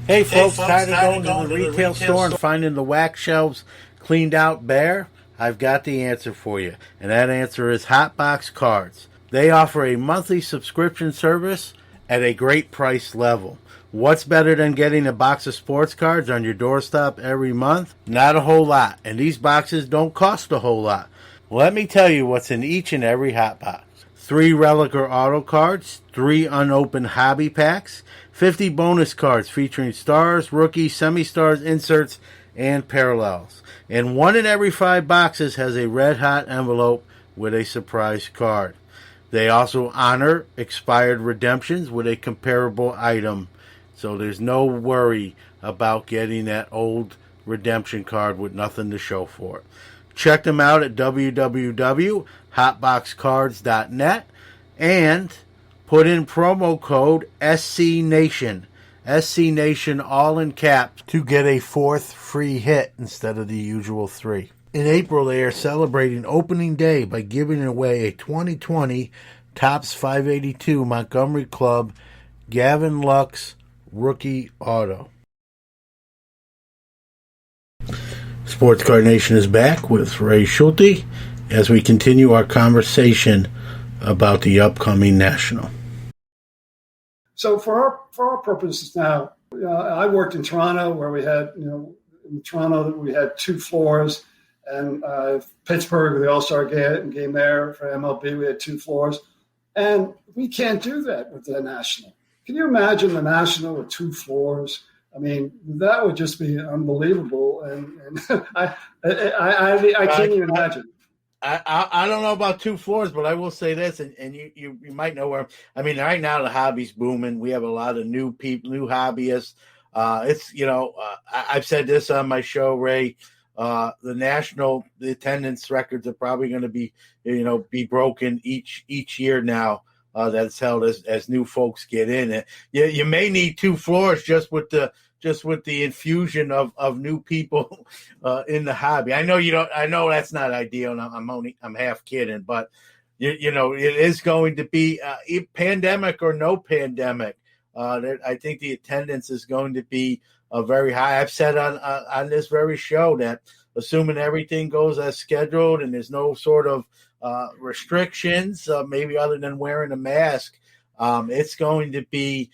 Hey folks, tired of going to the retail store and finding the wax shelves cleaned out bare? I've got the answer for you, and that answer is Hot Box Cards. They offer a monthly subscription service at a great price level. What's better than getting a box of sports cards on your doorstep every month? Not a whole lot, and these boxes don't cost a whole lot. Let me tell you what's in each and every hot box. 3 relic or auto cards, 3 unopened hobby packs, 50 bonus cards featuring stars, rookies, semi-stars, inserts, and parallels. And 1 in every 5 boxes has a red-hot envelope with a surprise card. They also honor expired redemptions with a comparable item. So there's no worry about getting that old redemption card with nothing to show for it. Check them out at www.hotboxcards.net and put in promo code SCNation. SCNation all in caps to get a 4th free hit instead of the usual 3. In April, they are celebrating opening day by giving away a 2020 Topps 582 Montgomery Club Gavin Lux rookie auto. Sports Card Nation is back with Ray Schulte as we continue our conversation about the upcoming National. So for our purposes now, I worked in Toronto where we had, in Toronto we had 2 floors, and Pittsburgh, the All-Star game there for MLB, we had 2 floors, and we can't do that with the National. Can you imagine the National with 2 floors? I mean, that would just be unbelievable, and I can't even imagine. I don't know about 2 floors, but I will say this, and you might know where. I mean, right now the hobby's booming. We have a lot of new people, new hobbyists. It's I've said this on my show, Ray. The National, the attendance records are probably going to be broken each year now. That's held as new folks get in. You may need 2 floors just with the infusion of new people in the hobby. I know you don't. I know that's not ideal. And I'm half kidding, but it is going to be pandemic or no pandemic. I think the attendance is going to be very high. I've said on this very show that assuming everything goes as scheduled and there's no sort of restrictions, maybe other than wearing a mask, it's going to be,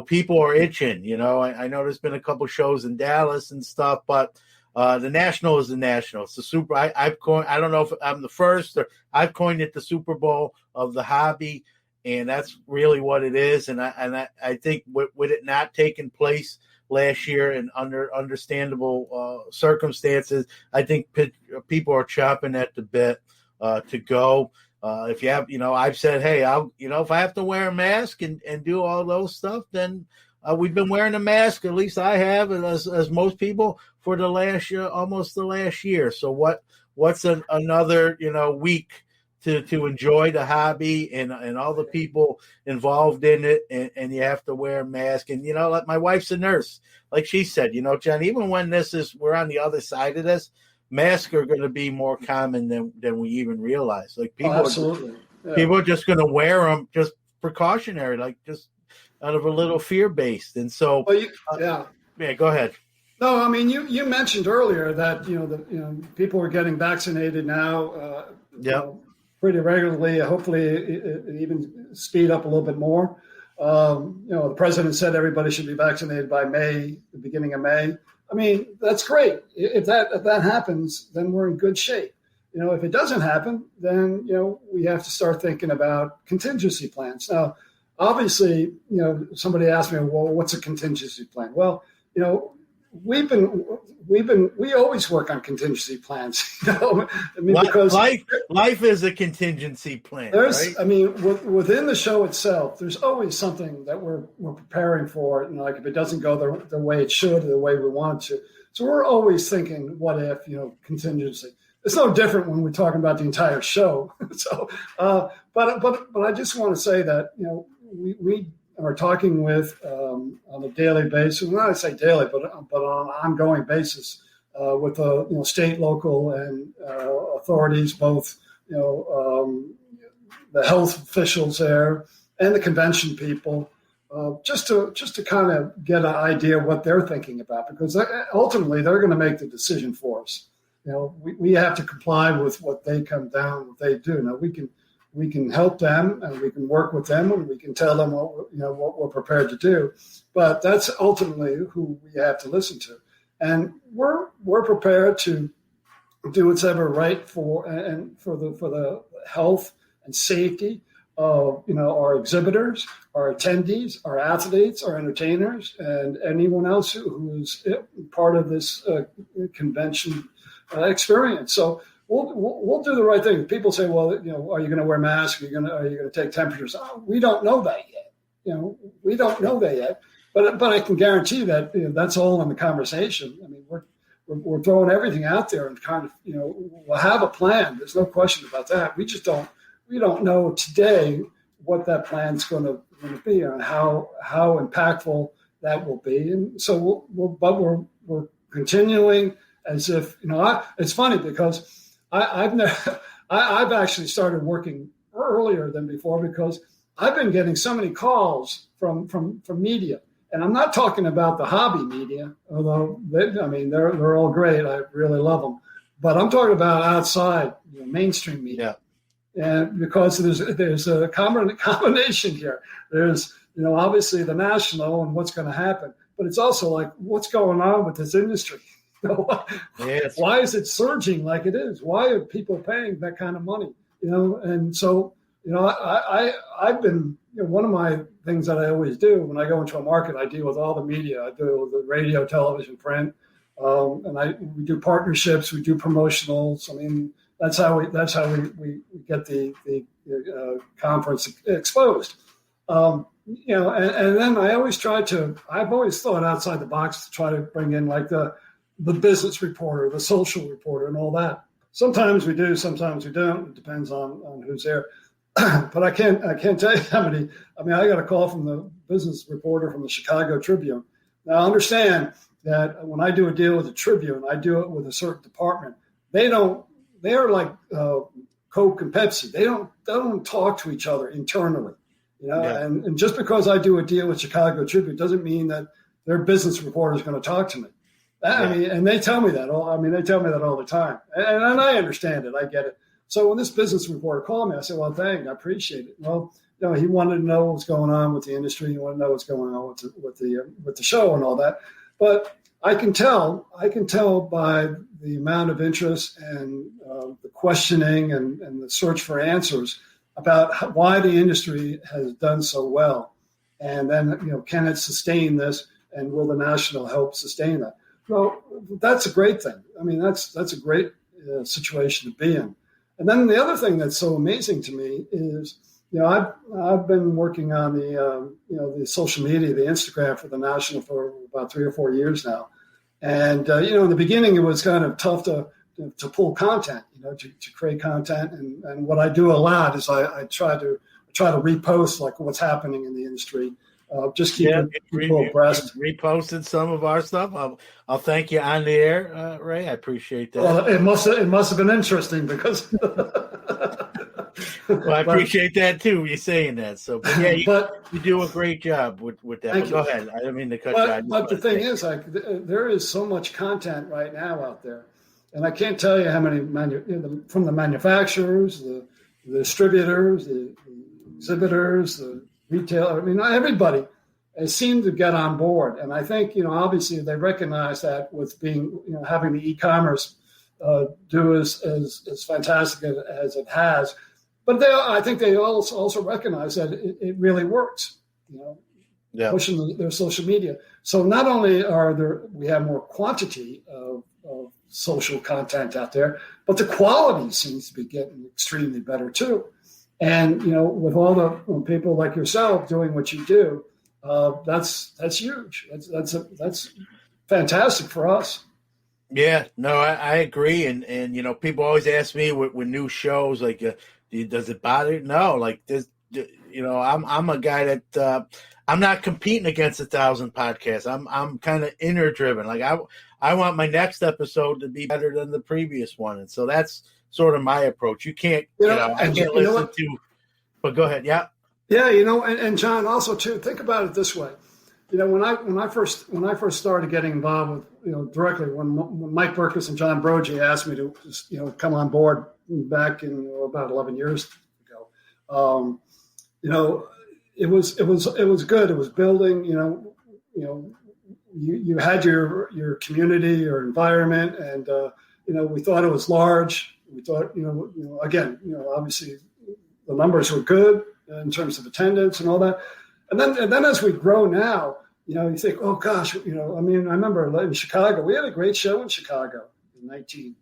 people are itching. I know there's been a couple shows in Dallas and stuff, but the National is the National. It's the Super. I've coined. I don't know if I'm the first, or I've coined it the Super Bowl of the hobby, and that's really what it is. And I think with it not taking place last year and under understandable circumstances, I think people are chopping at the bit to go. If you have, I've said, hey, if I have to wear a mask and do all those stuff, then we've been wearing a mask. At least I have, as most people, for the last year, almost the last year. So what's another week to enjoy the hobby and all the people involved in it, and you have to wear a mask. And like my wife's a nurse, like she said, John, even when we're on the other side of this, masks are going to be more common than we even realize. Like people, absolutely, people are just going to wear them just precautionary, like just out of a little fear based. And so, go ahead. No, I mean you mentioned earlier that people are getting vaccinated now. Pretty regularly. Hopefully, it even speed up a little bit more. The president said everybody should be vaccinated by May, the beginning of May. I mean, that's great. If that happens, then we're in good shape. If it doesn't happen, then we have to start thinking about contingency plans. Now, obviously, somebody asked me, well, what's a contingency plan? Well, we always work on contingency plans. Because life is a contingency plan. There's, right? I mean, within the show itself, there's always something that we're preparing for. Like if it doesn't go the way it should, or the way we want it to. So we're always thinking, what if? Contingency. It's no different when we're talking about the entire show. So, but I just want to say that we are talking with on a daily basis. Not I say daily, but on an ongoing basis with the state, local, and authorities, both the health officials there and the convention people, just to kind of get an idea of what they're thinking about, because ultimately they're going to make the decision for us. We have to comply with what they come down, what they do. Now we can help them and we can work with them and we can tell them what we're prepared to do, but that's ultimately who we have to listen to, and we're prepared to do what's ever right for the health and safety of our exhibitors, our attendees, our athletes, our entertainers, and anyone else who is part of this convention experience. So we'll do the right thing. People say, well, are you going to wear masks? Are you going to take temperatures? Oh, we don't know that yet. We don't know that yet. But I can guarantee that that's all in the conversation. I mean, we're throwing everything out there and kind of we'll have a plan. There's no question about that. We just don't know today what that plan's going to be and how impactful that will be. And so we're continuing as if it's funny because I've actually started working earlier than before because I've been getting so many calls from media, and I'm not talking about the hobby media, although they're all great. I really love them, but I'm talking about outside mainstream media. Yeah. And because there's a combination here. There's obviously the national and what's going to happen, but it's also like what's going on with this industry. Yes. Why is it surging like it is? Why are people paying that kind of money? And so I've been one of my things that I always do when I go into a market, I deal with all the media. I do the radio, television, print, and we do partnerships. We do promotionals. I mean, that's how we get the conference exposed. And then I always I've always thought outside the box to try to bring in like the business reporter, the social reporter, and all that. Sometimes we do, sometimes we don't. It depends on who's there. But I can't tell you how many. I mean, I got a call from the business reporter from the Chicago Tribune. Now, understand that when I do a deal with the Tribune, I do it with a certain department. They're like Coke and Pepsi. They don't talk to each other internally. Yeah. And just because I do a deal with Chicago Tribune doesn't mean that their business reporter is going to talk to me. I mean, and they tell me that. They tell me that all the time, and I understand it. I get it. So when this business reporter called me, I said, "Well, I appreciate it." Well, he wanted to know what's going on with the industry. He wanted to know what's going on with the show and all that. But I can tell by the amount of interest and the questioning and the search for answers about why the industry has done so well, and then can it sustain this, and will the National help sustain that? Well, that's a great thing. I mean, that's a great situation to be in. And then the other thing that's so amazing to me is, I've been working on the social media, the Instagram for the National for about 3 or 4 years now. And, in the beginning, it was kind of tough to pull content, to create content. And what I do a lot is I try to repost like what's happening in the industry. Just keep people abreast. Reposted some of our stuff. I'll thank you on the air, Ray. I appreciate that. Well, it must have been interesting because. Well, I appreciate that too. You saying that. So, you do a great job with that. But go ahead. I didn't mean to cut you out. But the thing is, there is so much content right now out there, and I can't tell you how many from the manufacturers, the distributors, the exhibitors, the retailer. I mean, everybody has seemed to get on board, and I think obviously they recognize that with being having the e-commerce do as fantastic as it has, but I think they also recognize that it really works. Pushing their social media. So not only we have more quantity of social content out there, but the quality seems to be getting extremely better too. And, with all the people like yourself doing what you do, that's huge. That's fantastic for us. Yeah, no, I agree. And people always ask me with new shows, like, does it bother you? No, like this, I'm a guy that I'm not competing against 1,000 podcasts. I'm kind of inner driven. Like I want my next episode to be better than the previous one. And so that's sort of my approach. You can't, I can't listen to, but go ahead. Yeah. Yeah. And John, also too, think about it this way. When I first started getting involved with, directly when Mike Burkus and John Brogy asked me to, come on board back in about 11 years ago, it was good. It was building, you had your community, your environment, and, we thought it was large. We thought, again, obviously the numbers were good in terms of attendance and all that. And then as we grow now, you think, oh gosh, I remember in Chicago, we had a great show in Chicago in 19.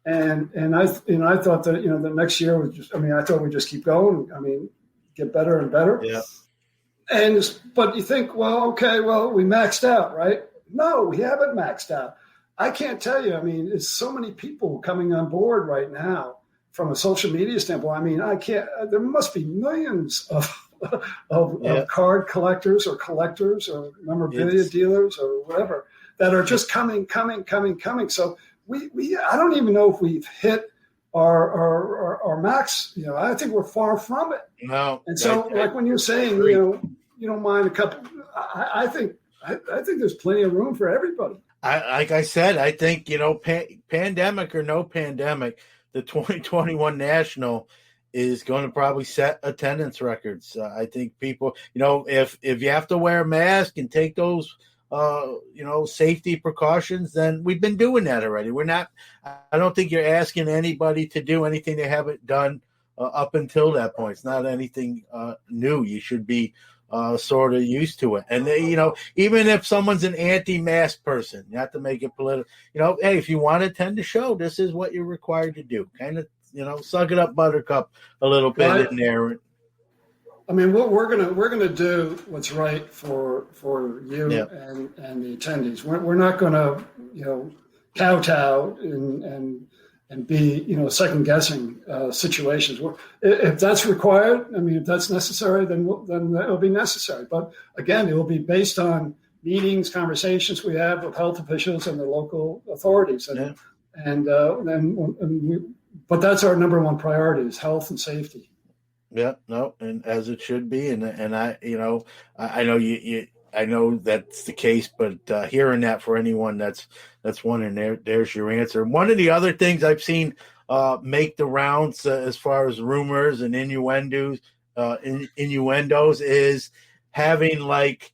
And I thought that, the next year was just, I thought we'd just keep going. Get better and better. Yeah. But you think, well, okay, we maxed out, right? No, we haven't maxed out. I can't tell you. There's so many people coming on board right now from a social media standpoint. I can't. There must be millions of card collectors or memorabilia dealers or whatever that are just coming. So I don't even know if we've hit our max. I think we're far from it. No. And so, like when you're saying, you don't mind a couple. I think there's plenty of room for everybody. Like I said, I think, pandemic or no pandemic, the 2021 National is going to probably set attendance records. I think people, if you have to wear a mask and take those, safety precautions, then we've been doing that already. I don't think you're asking anybody to do anything they haven't done up until that point. It's not anything new. You should be sort of used to it. And even if someone's an anti-mask person, you have to make it political. Hey, if you want to attend the show, this is what you're required to do. Kind of, suck it up, Buttercup, a little bit in there. What we're gonna do what's right for you and the attendees. We're not gonna kowtow and be second guessing situations. If that's required, if that's necessary, then it'll be necessary. But again, it will be based on meetings, conversations we have with health officials and the local authorities, but that's our number one priority is health and safety. Yeah, no, and as it should be, and I, I know I know that's the case, but hearing that for anyone that's wondering, there's your answer. One of the other things I've seen make the rounds as far as rumors and innuendos is having like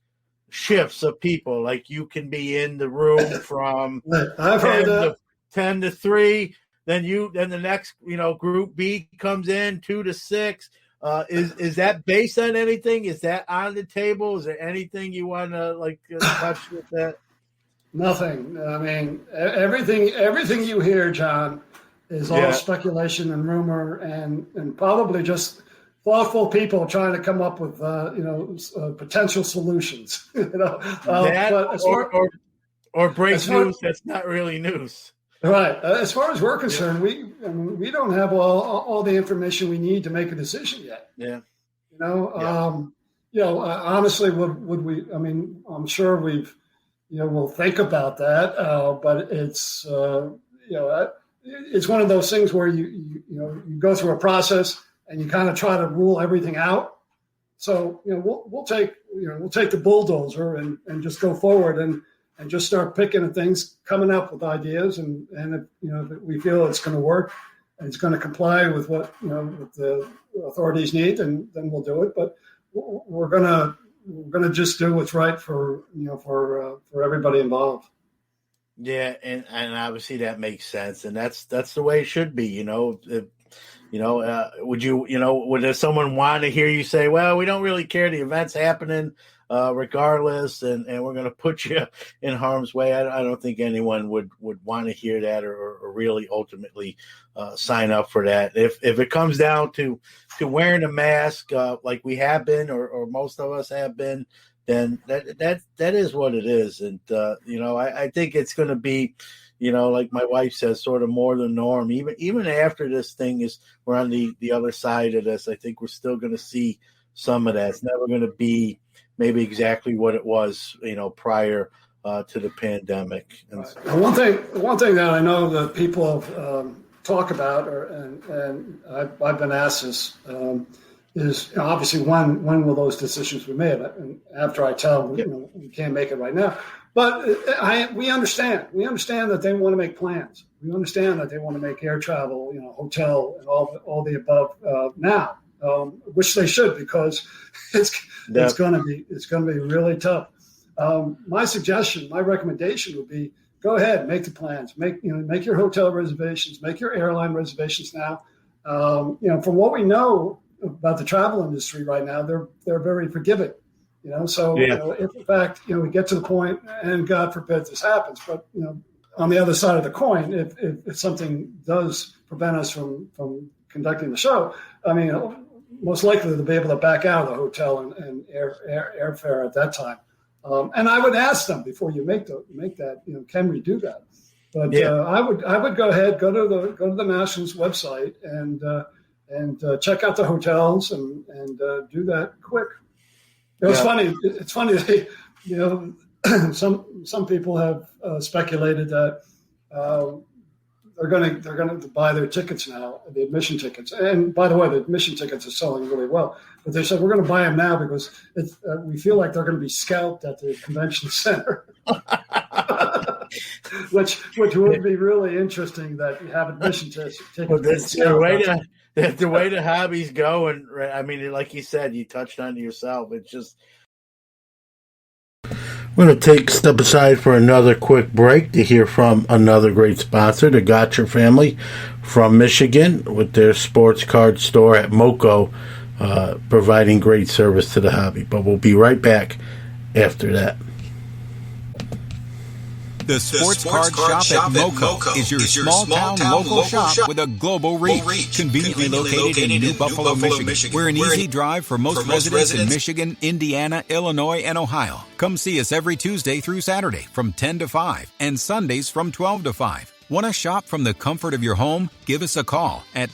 shifts of people, like you can be in the room from I've heard that. 10 to 3. Then the next, group B comes in 2 to 6. Is that based on anything? Is that on the table? Is there anything you want to touch with that? Nothing. I mean, everything you hear, John, is all speculation and rumor, and probably just thoughtful people trying to come up with potential solutions. Or break news that's not really news. Right. As far as we're concerned, we don't have all the information we need to make a decision yet. Yeah. Honestly, would we? I mean, I'm sure we'll think about that, but it's it's one of those things where you go through a process and you kind of try to rule everything out. So we'll take the bulldozer and just go forward and just start picking at things, coming up with ideas, and if we feel it's going to work and it's going to comply with what what the authorities need, and then we'll do it. But we're gonna just do what's right for everybody involved. Yeah, and obviously that makes sense, and that's the way it should be. Would someone want to hear you say, "Well, we don't really care, the event's happening regardless, and we're going to put you in harm's way"? I don't think anyone would want to hear that or really ultimately sign up for that. If it comes down to wearing a mask, like we have been, or most of us have been, then that is what it is. And I think it's going to be, like my wife says, sort of more the norm. Even after this thing we're on the other side of this, I think we're still going to see some of that. It's never going to be maybe exactly what it was, prior to the pandemic. And one thing that I know that people talk about, and I've been asked this, is obviously when will those decisions be made? And after I tell them, we can't make it right now. But we understand. We understand that they want to make plans. We understand that they want to make air travel, hotel, and all the above now, which they should, because it's going to be really tough. My recommendation would be: go ahead, make the plans, make your hotel reservations, make your airline reservations now. From what we know about the travel industry right now, they're very forgiving. If in fact we get to the point, and God forbid this happens, but on the other side of the coin, if something does prevent us from conducting the show, I mean, most likely they'll be able to back out of the hotel and airfare at that time. And I would ask them before you make that, can we do that? But I would go ahead, go to the Nationals website and check out the hotels and do that quick. It's funny. It's funny. Some people have speculated that they're going to buy their tickets now, the admission tickets. And by the way, the admission tickets are selling really well. But they said we're going to buy them now because we feel like they're going to be scalped at the convention center, which would be really interesting. That you have admission tickets. Well, that's the way the hobbies go. And I mean, like you said, you touched on it yourself. It's just. We're going to step aside for another quick break to hear from another great sponsor, the Gotcher family from Michigan, with their sports card store at Moco, providing great service to the hobby. But we'll be right back after that. The Sports Card Shop at Moco is your small-town local shop with a global reach. Conveniently located in New Buffalo, Michigan. We're an easy drive for most residents in Michigan, Indiana, Illinois, and Ohio. Come see us every Tuesday through Saturday from 10 to 5 and Sundays from 12 to 5. Want to shop from the comfort of your home? Give us a call at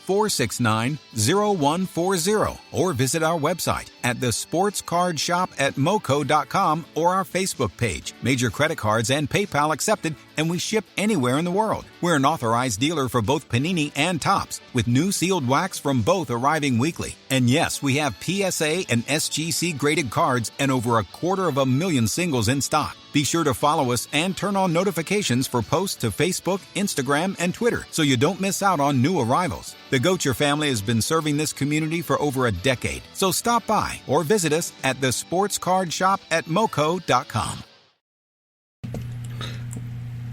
888-469-0140 or visit our website at thesportscardshop@moco.com or our Facebook page. Major credit cards and PayPal accepted, and we ship anywhere in the world. We're an authorized dealer for both Panini and Topps, with new sealed wax from both arriving weekly. And yes, we have PSA and SGC graded cards and over 250,000 singles in stock. Be sure to follow us and turn on notifications for posts to Facebook, Instagram, and Twitter so you don't miss out on new arrivals. The Gocher family has been serving this community for over a decade, so stop by or visit us at thesportscardshop@moco.com.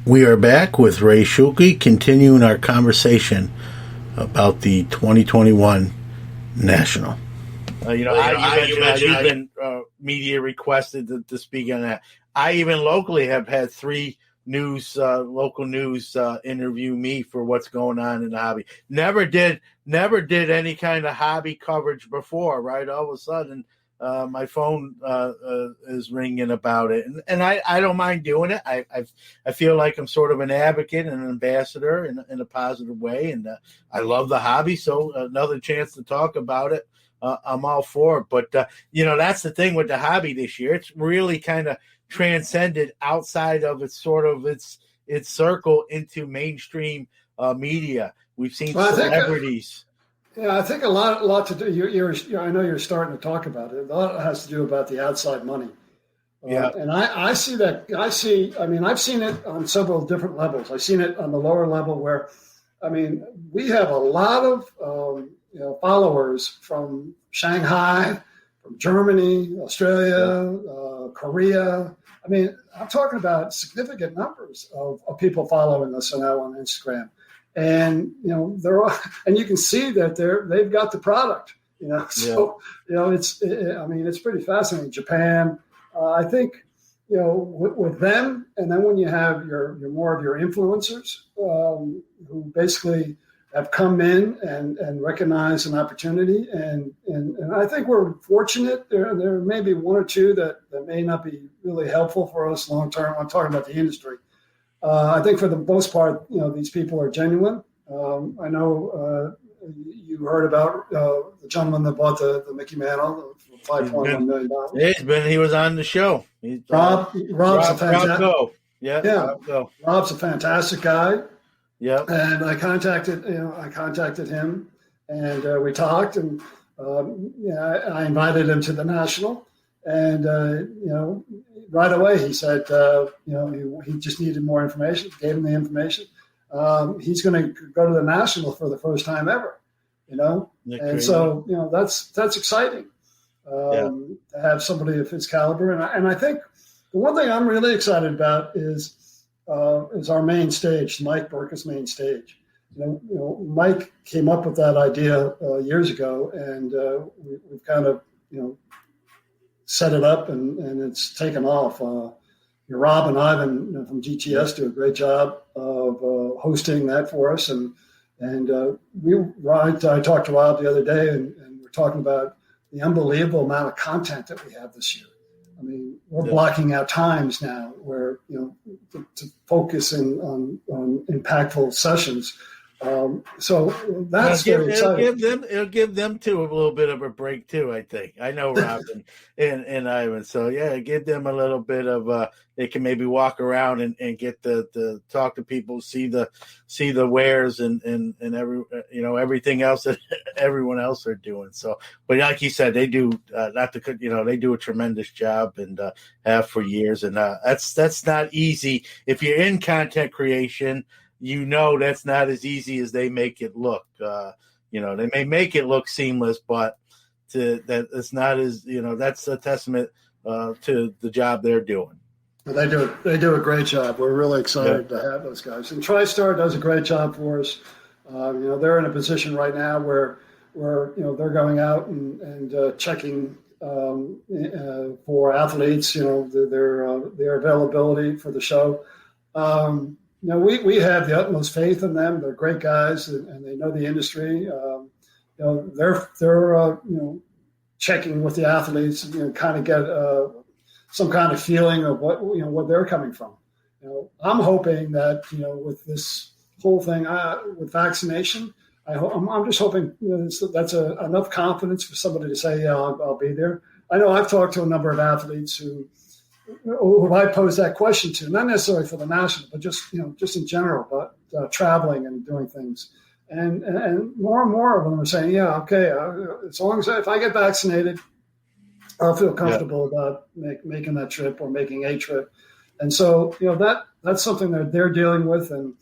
We are back with Ray Schulte, continuing our conversation about the 2021 National. You mentioned you've been media requested to speak on that. I even locally have had 3 local news interview me for what's going on in the hobby. Never did any kind of hobby coverage before, right? All of a sudden, my phone is ringing about it, and I don't mind doing it. I feel like I'm sort of an advocate and an ambassador in a positive way, and I love the hobby. So another chance to talk about it, I'm all for it. But that's the thing with the hobby this year. It's really kind of transcended outside of its circle into mainstream media. We've seen celebrities. I think a lot to do. I know you're starting to talk about it. A lot has to do about the outside money. And I see that. I've seen it on several different levels. I've seen it on the lower level where, we have a lot of followers from Shanghai, from Germany, Australia, Korea. I'm talking about significant numbers of people following us now on Instagram. And and you can see that they've got the product, So it's pretty fascinating. Japan, I think, with them, and then when you have your more of your influencers who basically have come in and recognize an opportunity, and I think we're fortunate. There may be 1 or 2 that may not be really helpful for us long term. I'm talking about the industry. I think for the most part, these people are genuine. I know you heard about the gentleman that bought the Mickey Mantle for $5.1 million. He was on the show. Rob's a fantastic. Rob's a fantastic guy. Yeah. And I contacted him, and we talked, and I invited him to the National, and right away he said, he just needed more information. Gave him the information. He's going to go to the National for the first time ever, and crazy. So that's exciting to have somebody of his caliber. And I think the one thing I'm really excited about is our main stage, Mike Burke's main stage. Mike came up with that idea years ago, and we've kind of set it up, and it's taken off. Rob and Ivan from GTS do a great job of hosting that for us, and I talked to Rob the other day, and we're talking about the unbelievable amount of content that we have this year. We're blocking out times now where to focus on impactful sessions. So that's very exciting. It'll give them too a little bit of a break too. I think I know Rob and Ivan. So give them a little bit of they can maybe walk around and get the talk to people, see the wares and everything else that everyone else are doing. So, but like you said, they do they do a tremendous job and have for years, and that's not easy if you're in content creation. That's not as easy as they make it look. They may make it look seamless, but that it's not as that's a testament to the job they're doing. They do a great job. We're really excited to have those guys. And TriStar does a great job for us. They're in a position right now where they're going out and checking for athletes. Their availability for the show. We have the utmost faith in them. They're great guys, and they know the industry. They're checking with the athletes, kind of get some kind of feeling of what they're coming from. I'm hoping that with this whole thing with vaccination, I'm just hoping that's enough confidence for somebody to say, yeah, I'll be there. I know I've talked to a number of athletes who I pose that question to, not necessarily for the national, but just in general, but traveling and doing things. And more and more of them are saying, yeah, okay, as long as if I get vaccinated, I'll feel comfortable about making that trip or making a trip. And so, that's something that they're dealing with. And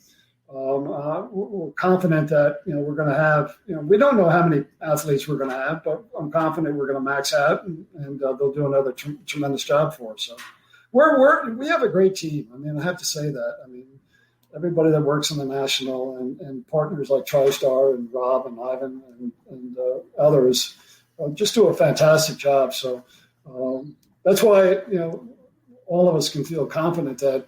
we're confident that, we're going to have, we don't know how many athletes we're going to have, but I'm confident we're going to max out and they'll do another tremendous job for us. So we have a great team. I mean, I have to say that. I mean, everybody that works in the national and partners like TriStar and Rob and Ivan and others just do a fantastic job. So that's why, all of us can feel confident that,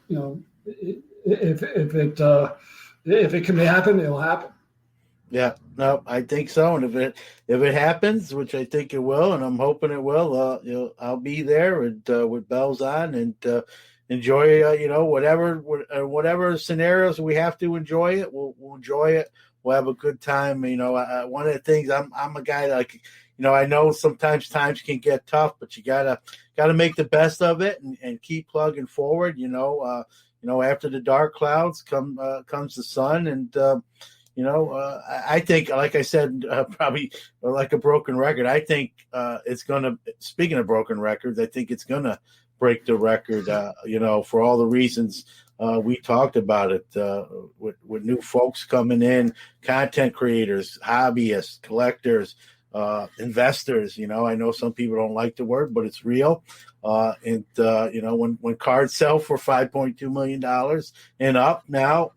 if it can happen, it'll happen. Yeah, no, I think so. And if it happens, which I think it will, and I'm hoping it will, I'll be there and with bells on and enjoy, whatever scenarios we have to enjoy it. We'll enjoy it. We'll have a good time. One of the things I'm a guy that, I know sometimes times can get tough, but you gotta make the best of it and keep plugging forward. After the dark clouds comes the sun, and I think, like I said, probably like a broken record. I think it's gonna. Speaking of broken records, I think it's gonna break the record. For all the reasons we talked about it, with new folks coming in, content creators, hobbyists, collectors. Investors, I know some people don't like the word, but it's real. When cards sell for $5.2 million and up now,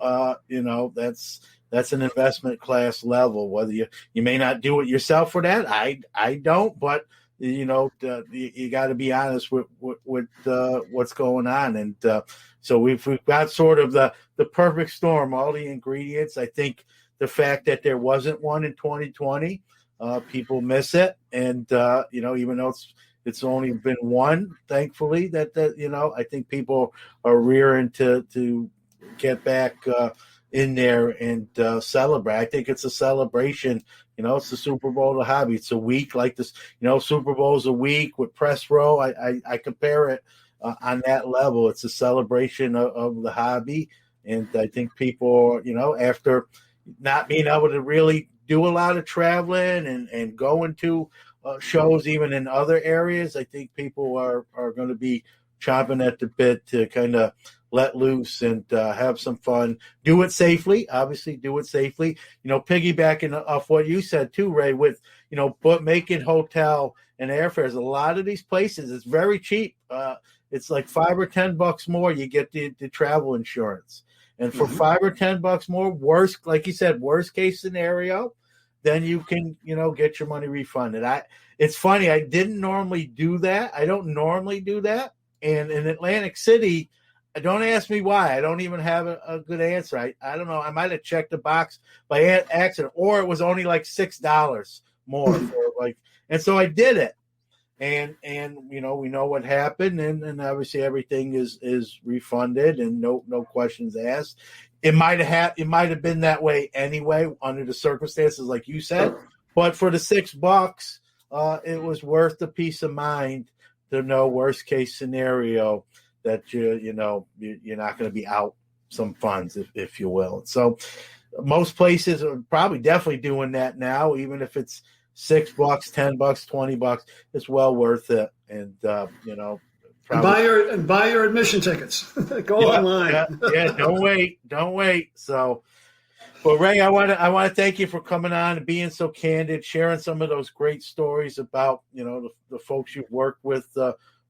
that's an investment class level. Whether you may not do it yourself for that, I don't, but you got to be honest with what's going on, and so we've got sort of the perfect storm, all the ingredients. I think the fact that there wasn't one in 2020. People miss it, and even though it's only been one, thankfully, that I think people are rearing to get back in there and celebrate. I think it's a celebration. It's the Super Bowl of the hobby. It's a week like this. Super Bowl's a week with press row. I compare it on that level. It's a celebration of the hobby, and I think people, after not being able to really do a lot of traveling and going to shows even in other areas, I think people are going to be chomping at the bit to kind of let loose and have some fun. Do it safely, obviously. Do it safely. Piggybacking off what you said too, Ray, with but making hotel and airfares. A lot of these places, it's very cheap. It's like $5 or $10 more. You get the travel insurance. And for $5 or $10 more, like you said, worst case scenario, then you can, get your money refunded. It's funny. I didn't normally do that. I don't normally do that. And in Atlantic City, don't ask me why. I don't even have a good answer. I don't know. I might have checked the box by accident, or it was only like $6 more and so I did it. And we know what happened, and obviously everything is refunded and no questions asked. It might have been that way anyway under the circumstances, like you said. But for the $6, it was worth the peace of mind to know worst case scenario that you're not going to be out some funds, if you will. So most places are probably definitely doing that now, even if it's $6, $10, $20, it's well worth it. And and buy your admission tickets. Go online. Yeah, don't wait. So, but Ray, I want to thank you for coming on and being so candid, sharing some of those great stories about the folks you've worked with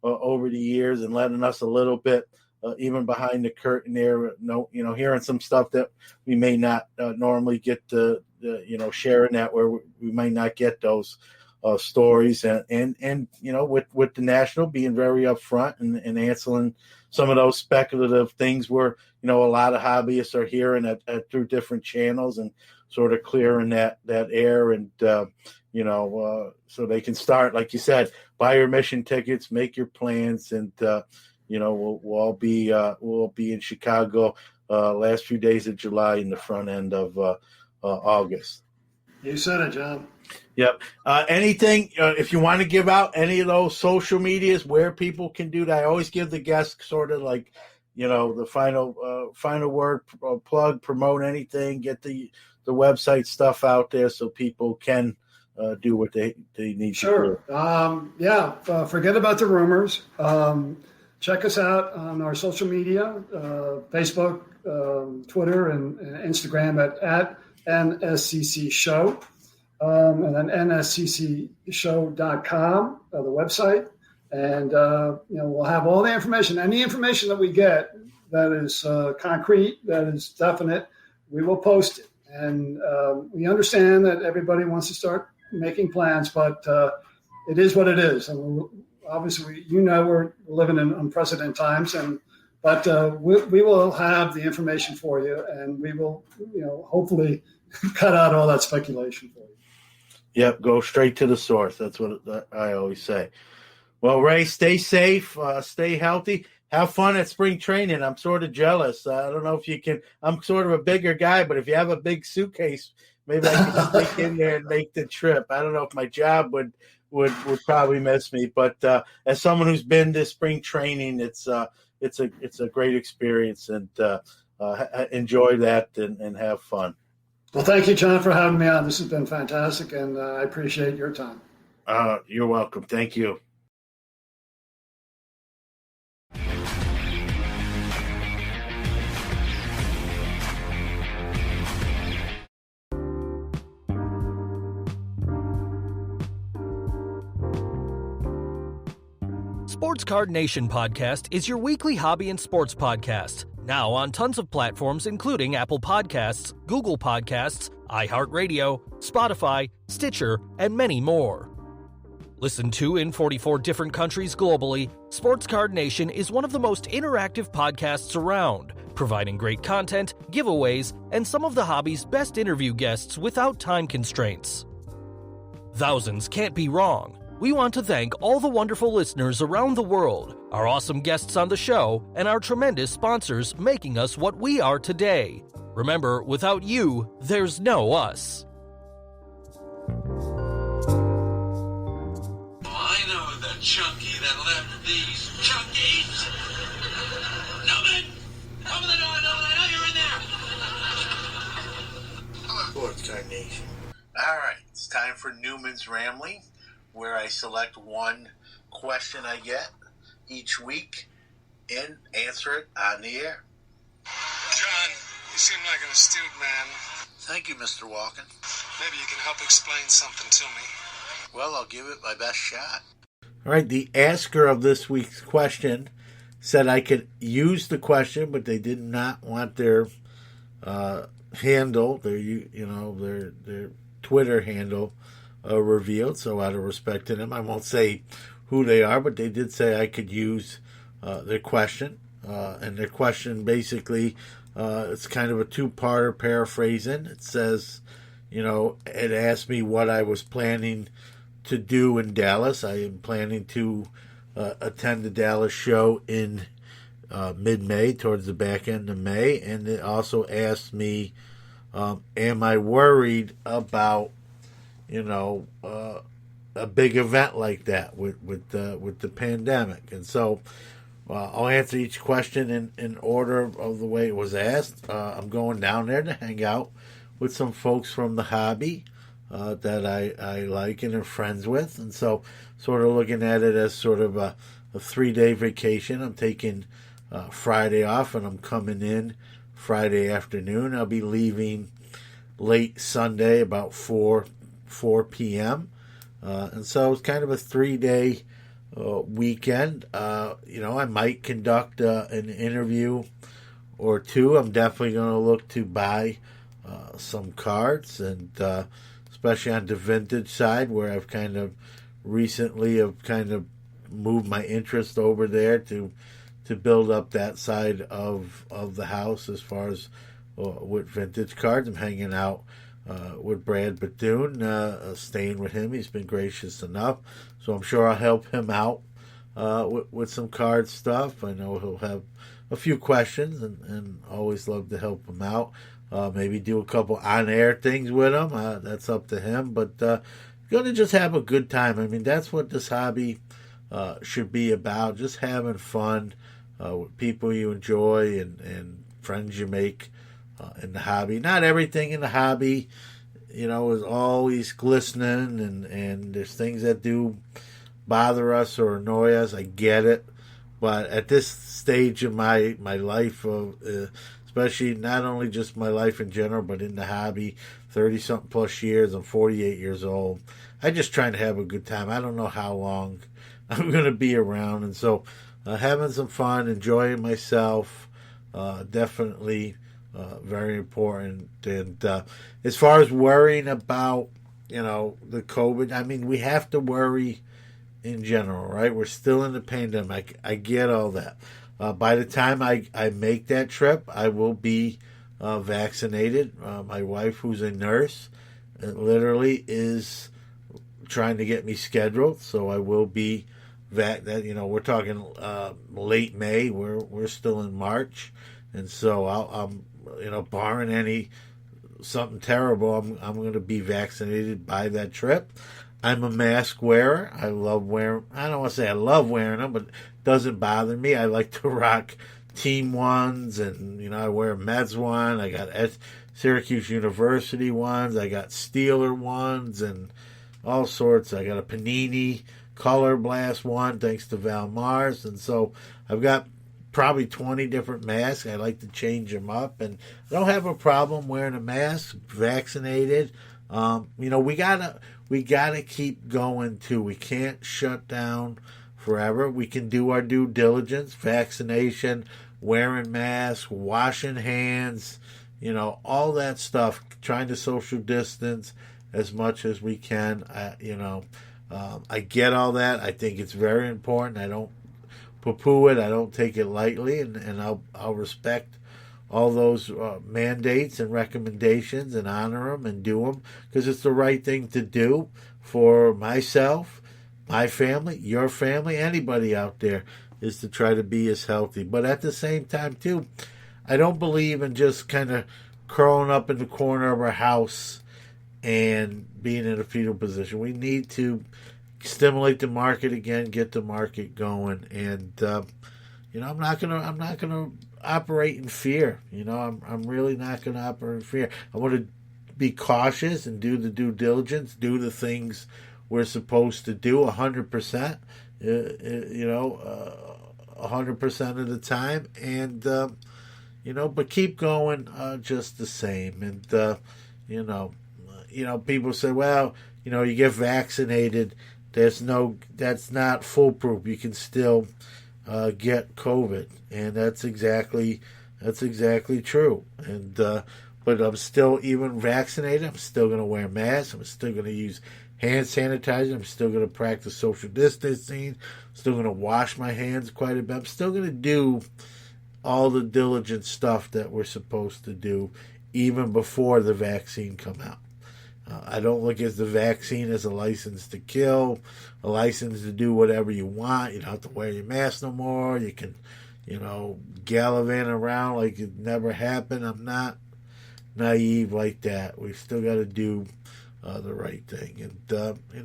over the years, and letting us a little bit even behind the curtain there. Hearing some stuff that we may not normally get to. Sharing that where we might not get those stories, and with the national being very upfront and answering some of those speculative things where a lot of hobbyists are hearing through different channels, and sort of clearing that air, and so they can start, like you said, buy your admission tickets, make your plans, and we'll all be in Chicago last few days of July and the front end of August. You said it, John. Yep. Anything, if you want to give out any of those social medias where people can do that, I always give the guests sort of like, the final word, plug, promote anything, get the website stuff out there so people can do what they need to do. Forget about the rumors. Check us out on our social media, Facebook, Twitter, and Instagram at NSCC Show. And then nsccshow.com, the website. And, we'll have all the information. Any information that we get that is concrete, that is definite, we will post it. And we understand that everybody wants to start making plans, but it is what it is. And obviously, we're living in unprecedented times, but we will have the information for you, and we will, hopefully cut out all that speculation for you. Yep, go straight to the source. That's what I always say. Well, Ray, stay safe, stay healthy, have fun at spring training. I'm sort of jealous. I don't know if you can. I'm sort of a bigger guy, but if you have a big suitcase, maybe I can sneak in there and make the trip. I don't know if my job would probably miss me, but as someone who's been to spring training, it's a great experience, and enjoy that and have fun. Well, thank you, John, for having me on. This has been fantastic, and I appreciate your time. You're welcome. Thank you. Sports Card Nation Podcast is your weekly hobby and sports podcast. Now on tons of platforms including Apple Podcasts, Google Podcasts, iHeartRadio, Spotify, Stitcher, and many more. Listened to in 44 different countries globally, Sports Card Nation is one of the most interactive podcasts around, providing great content, giveaways, and some of the hobby's best interview guests without time constraints. Thousands can't be wrong. We want to thank all the wonderful listeners around the world, our awesome guests on the show, and our tremendous sponsors making us what we are today. Remember, without you, there's no us. I know the chunky that left these chunkies. Newman! Open the door, Newman. I know you're in there. Sports Card Nation. All right, it's time for Newman's Rambling, where I select one question I get each week and answer it on the air. John, you seem like an astute man. Thank you, Mr. Walken. Maybe you can help explain something to me. Well, I'll give it my best shot. All right, the asker of this week's question said I could use the question, but they did not want their handle, their Twitter handle revealed, so out of respect to them, I won't say who they are, but they did say I could use their question. And their question basically, it's kind of a two-parter paraphrasing. It says, it asked me what I was planning to do in Dallas. I am planning to attend the Dallas show in mid-May, towards the back end of May. And it also asked me, am I worried about a big event like that with the pandemic? And so I'll answer each question in order of the way it was asked. I'm going down there to hang out with some folks from the hobby that I like and am friends with, and so sort of looking at it as sort of a 3-day vacation. I'm taking Friday off, and I'm coming in Friday afternoon. I'll be leaving late Sunday, about 4 p.m. And so it's kind of a 3-day weekend. I might conduct an interview or two. I'm definitely going to look to buy some cards, and especially on the vintage side, where I've kind of recently moved my interest over there to build up that side of the house as far as with vintage cards. I'm hanging out with Brad Bethune, staying with him. He's been gracious enough, so I'm sure I'll help him out with some card stuff. I know he'll have a few questions, and always love to help him out. maybe do a couple on-air things with him. That's up to him. But going to just have a good time. I mean, that's what this hobby should be about. Just having fun with people you enjoy and friends you make in the hobby. Not everything in the hobby, is always glistening, and there's things that do bother us or annoy us. I get it. But at this stage of my life, especially not only just my life in general, but in the hobby, 30-something plus years, I'm 48 years old. I'm just trying to have a good time. I don't know how long I'm going to be around. And so having some fun, enjoying myself, definitely very important. And as far as worrying about, the COVID, I mean, we have to worry in general, right? We're still in the pandemic. I get all that. By the time I make that trip, I will be vaccinated. My wife, who's a nurse, literally is trying to get me scheduled, so I will be we're talking late May. We're still in March, and so I'm barring something terrible, I'm going to be vaccinated by that trip. I'm a mask wearer. I love wearing. I don't want to say I love wearing them, but it doesn't bother me. I like to rock team ones, and I wear a Mets one. I got Syracuse University ones. I got Steeler ones, and all sorts. I got a Panini Color Blast one, thanks to Val Mars, and so I've got probably 20 different masks. I like to change them up, and I don't have a problem wearing a mask. Vaccinated. We gotta keep going too. We can't shut down forever. We can do our due diligence, vaccination, wearing masks, washing hands, all that stuff. Trying to social distance as much as we can. I get all that. I think it's very important. I don't poo-poo it. I don't take it lightly, and I'll respect all those mandates and recommendations and honor them and do them because it's the right thing to do for myself, my family, your family, anybody out there, is to try to be as healthy. But at the same time, too, I don't believe in just kind of curling up in the corner of our house and being in a fetal position. We need to stimulate the market again, get the market going, and I'm not gonna operate in fear. I'm really not gonna operate in fear. I want to be cautious and do the due diligence, do the things we're supposed to do 100%. 100% of the time, and but keep going just the same. And people say, well, you get vaccinated. That's not foolproof. You can still get COVID, and that's exactly true. And but I'm still, even vaccinated, I'm still going to wear masks. I'm still going to use hand sanitizer. I'm still going to practice social distancing. I'm still going to wash my hands quite a bit. I'm still going to do all the diligent stuff that we're supposed to do even before the vaccine come out. I don't look at the vaccine as a license to kill, a license to do whatever you want. You don't have to wear your mask no more. You can, gallivant around like it never happened. I'm not naive like that. We've still got to do the right thing. And,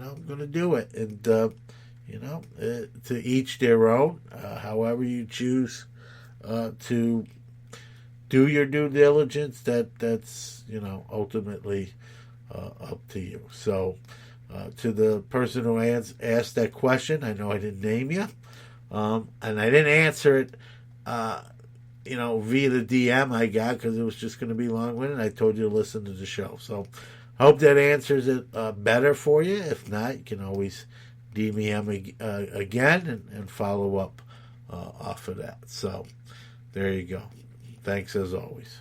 I'm going to do it. And, to each their own, however you choose to do your due diligence, that's ultimately up to you. So to the person who asked that question, I know I didn't name you, and I didn't answer it via the DM I got because it was just going to be long-winded. I told you to listen to the show. So hope that answers it better for you. If not, you can always DM again and follow up off of that. So there you go. Thanks as always.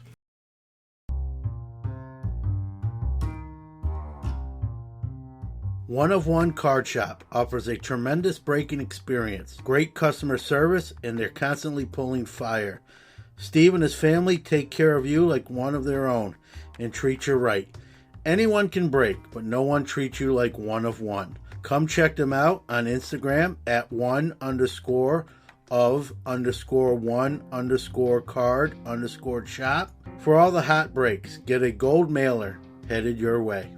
One of One Card Shop offers a tremendous breaking experience, great customer service, and they're constantly pulling fire. Steve and his family take care of you like one of their own and treat you right. Anyone can break, but no one treats you like One of One. Come check them out on Instagram at @1_of_1_card_shop. For all the hot breaks, get a gold mailer headed your way.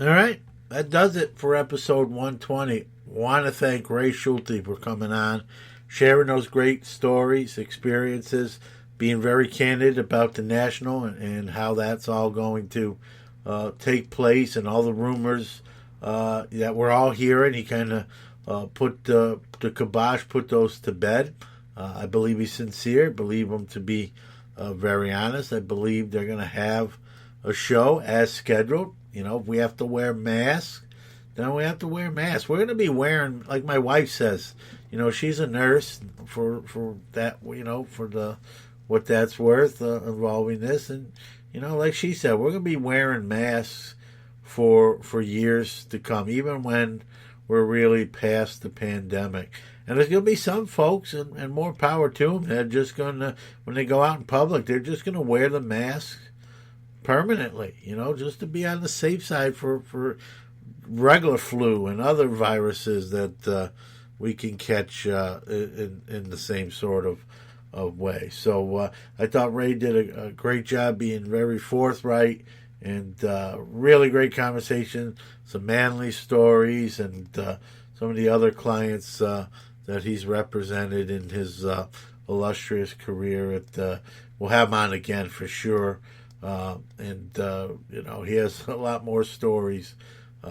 All right, that does it for episode 120. Want to thank Ray Schulte for coming on, sharing those great stories, experiences, being very candid about the National and how that's all going to take place, and all the rumors that we're all hearing. He kind of put the kibosh, put those to bed. I believe he's sincere. I believe him to be very honest. I believe they're going to have a show as scheduled. You know, if we have to wear masks, then we have to wear masks. We're going to be wearing, like my wife says, you know, she's a nurse for that, you know, for the what that's worth involving this. And, you know, like she said, we're going to be wearing masks for years to come, even when we're really past the pandemic. And there's going to be some folks, and more power to them, that are just going to, when they go out in public, they're just going to wear the mask permanently, you know, just to be on the safe side for regular flu and other viruses that we can catch in the same sort of way. So I thought Ray did a great job being very forthright, and really great conversation, some manly stories, and some of the other clients that he's represented in his illustrious career. We'll have him on again for sure. And you know, he has a lot more stories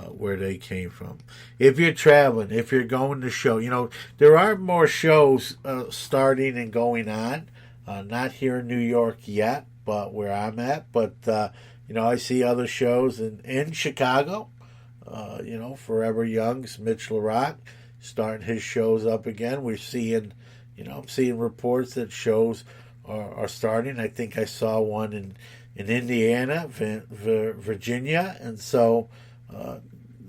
where they came from. If you're traveling, if you're going to show, you know, there are more shows starting and going on. Not here in New York yet, but where I'm at. But you know, I see other shows in Chicago. You know, Forever Young's Mitch LaRock starting his shows up again. We're seeing, you know, I'm seeing reports that shows are starting. I think I saw one in Indiana, Virginia, and so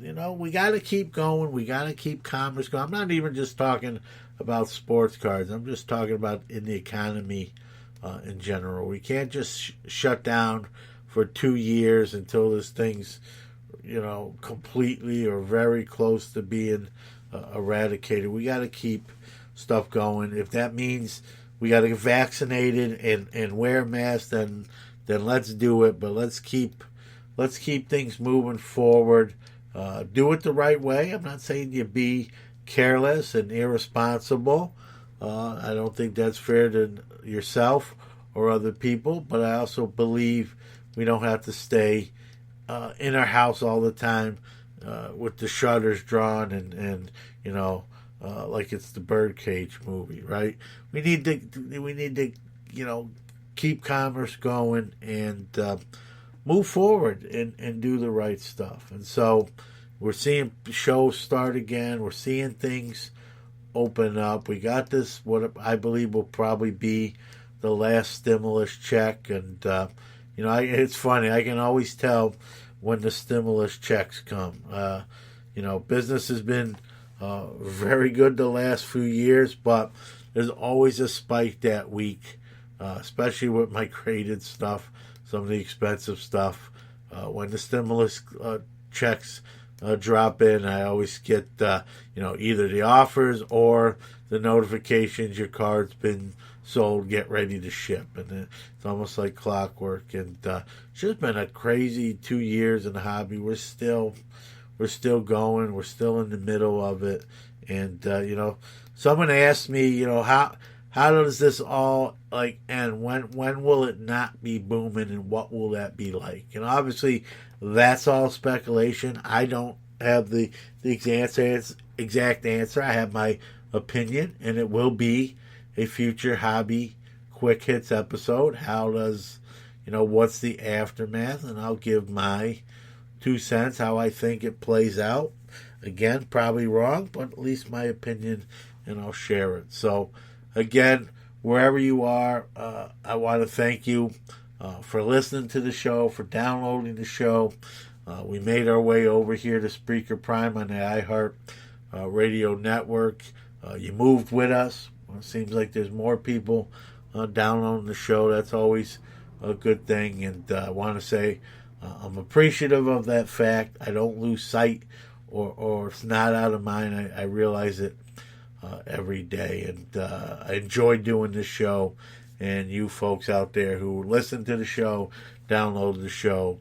you know, we got to keep going. We got to keep commerce going. I'm not even just talking about sports cards. I'm just talking about in the economy in general. We can't just shut down for 2 years until this thing's, you know, completely or very close to being eradicated. We got to keep stuff going. If that means we got to get vaccinated and wear masks, then let's do it. But let's keep things moving forward. Do it the right way. I'm not saying you be careless and irresponsible. I don't think that's fair to yourself or other people. But I also believe we don't have to stay in our house all the time with the shutters drawn and you know, like it's the Birdcage movie, right? We need to you know, keep commerce going and move forward and do the right stuff. And so we're seeing shows start again. We're seeing things open up. We got this, what I believe will probably be the last stimulus check. And, you know, it's funny. I can always tell when the stimulus checks come. You know, business has been very good the last few years, but there's always a spike that week, especially with my graded stuff, some of the expensive stuff. When the stimulus checks drop in, I always get, you know, either the offers or the notifications your card's been sold, get ready to ship. And it's almost like clockwork. And it's just been a crazy 2 years in the hobby. We're still going. We're still in the middle of it. And, you know, someone asked me, you know, how does this all like end? When will it not be booming, and what will that be like? And obviously, that's all speculation. I don't have the exact answer. I have my opinion, and it will be a future hobby quick hits episode. How does, you know, what's the aftermath? And I'll give my 2 cents how I think it plays out. Again, probably wrong, but at least my opinion, and I'll share it. So, again, wherever you are, I want to thank you for listening to the show, for downloading the show. We made our way over here to Spreaker Prime on the iHeart Radio Network. You moved with us. It seems like there's more people downloading the show. That's always a good thing. And I want to say I'm appreciative of that fact. I don't lose sight or it's not out of mind. I realize it every day. And I enjoy doing this show. And you folks out there who listen to the show, download the show,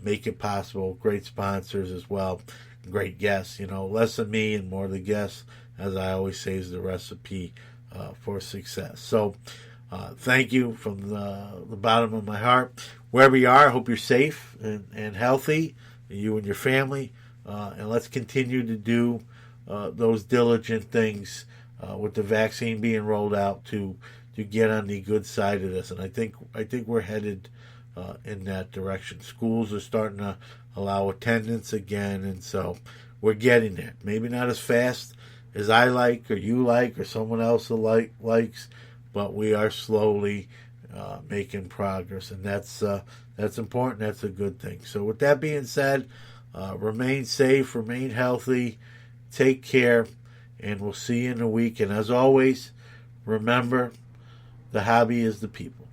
make it possible. Great sponsors as well. Great guests. Less of me and more of the guests, as I always say, is the recipe for success. So thank you from the bottom of my heart. Wherever you are, I hope you're safe and healthy, you and your family. And let's continue to do those diligent things with the vaccine being rolled out to get on the good side of this. And I think we're headed in that direction. Schools are starting to allow attendance again, and so we're getting there. Maybe not as fast as I like, or you like, or someone else likes, but we are slowly making progress, and that's important. That's a good thing. So with that being said, remain safe, remain healthy, take care, and we'll see you in a week. And as always, remember, the hobby is the people.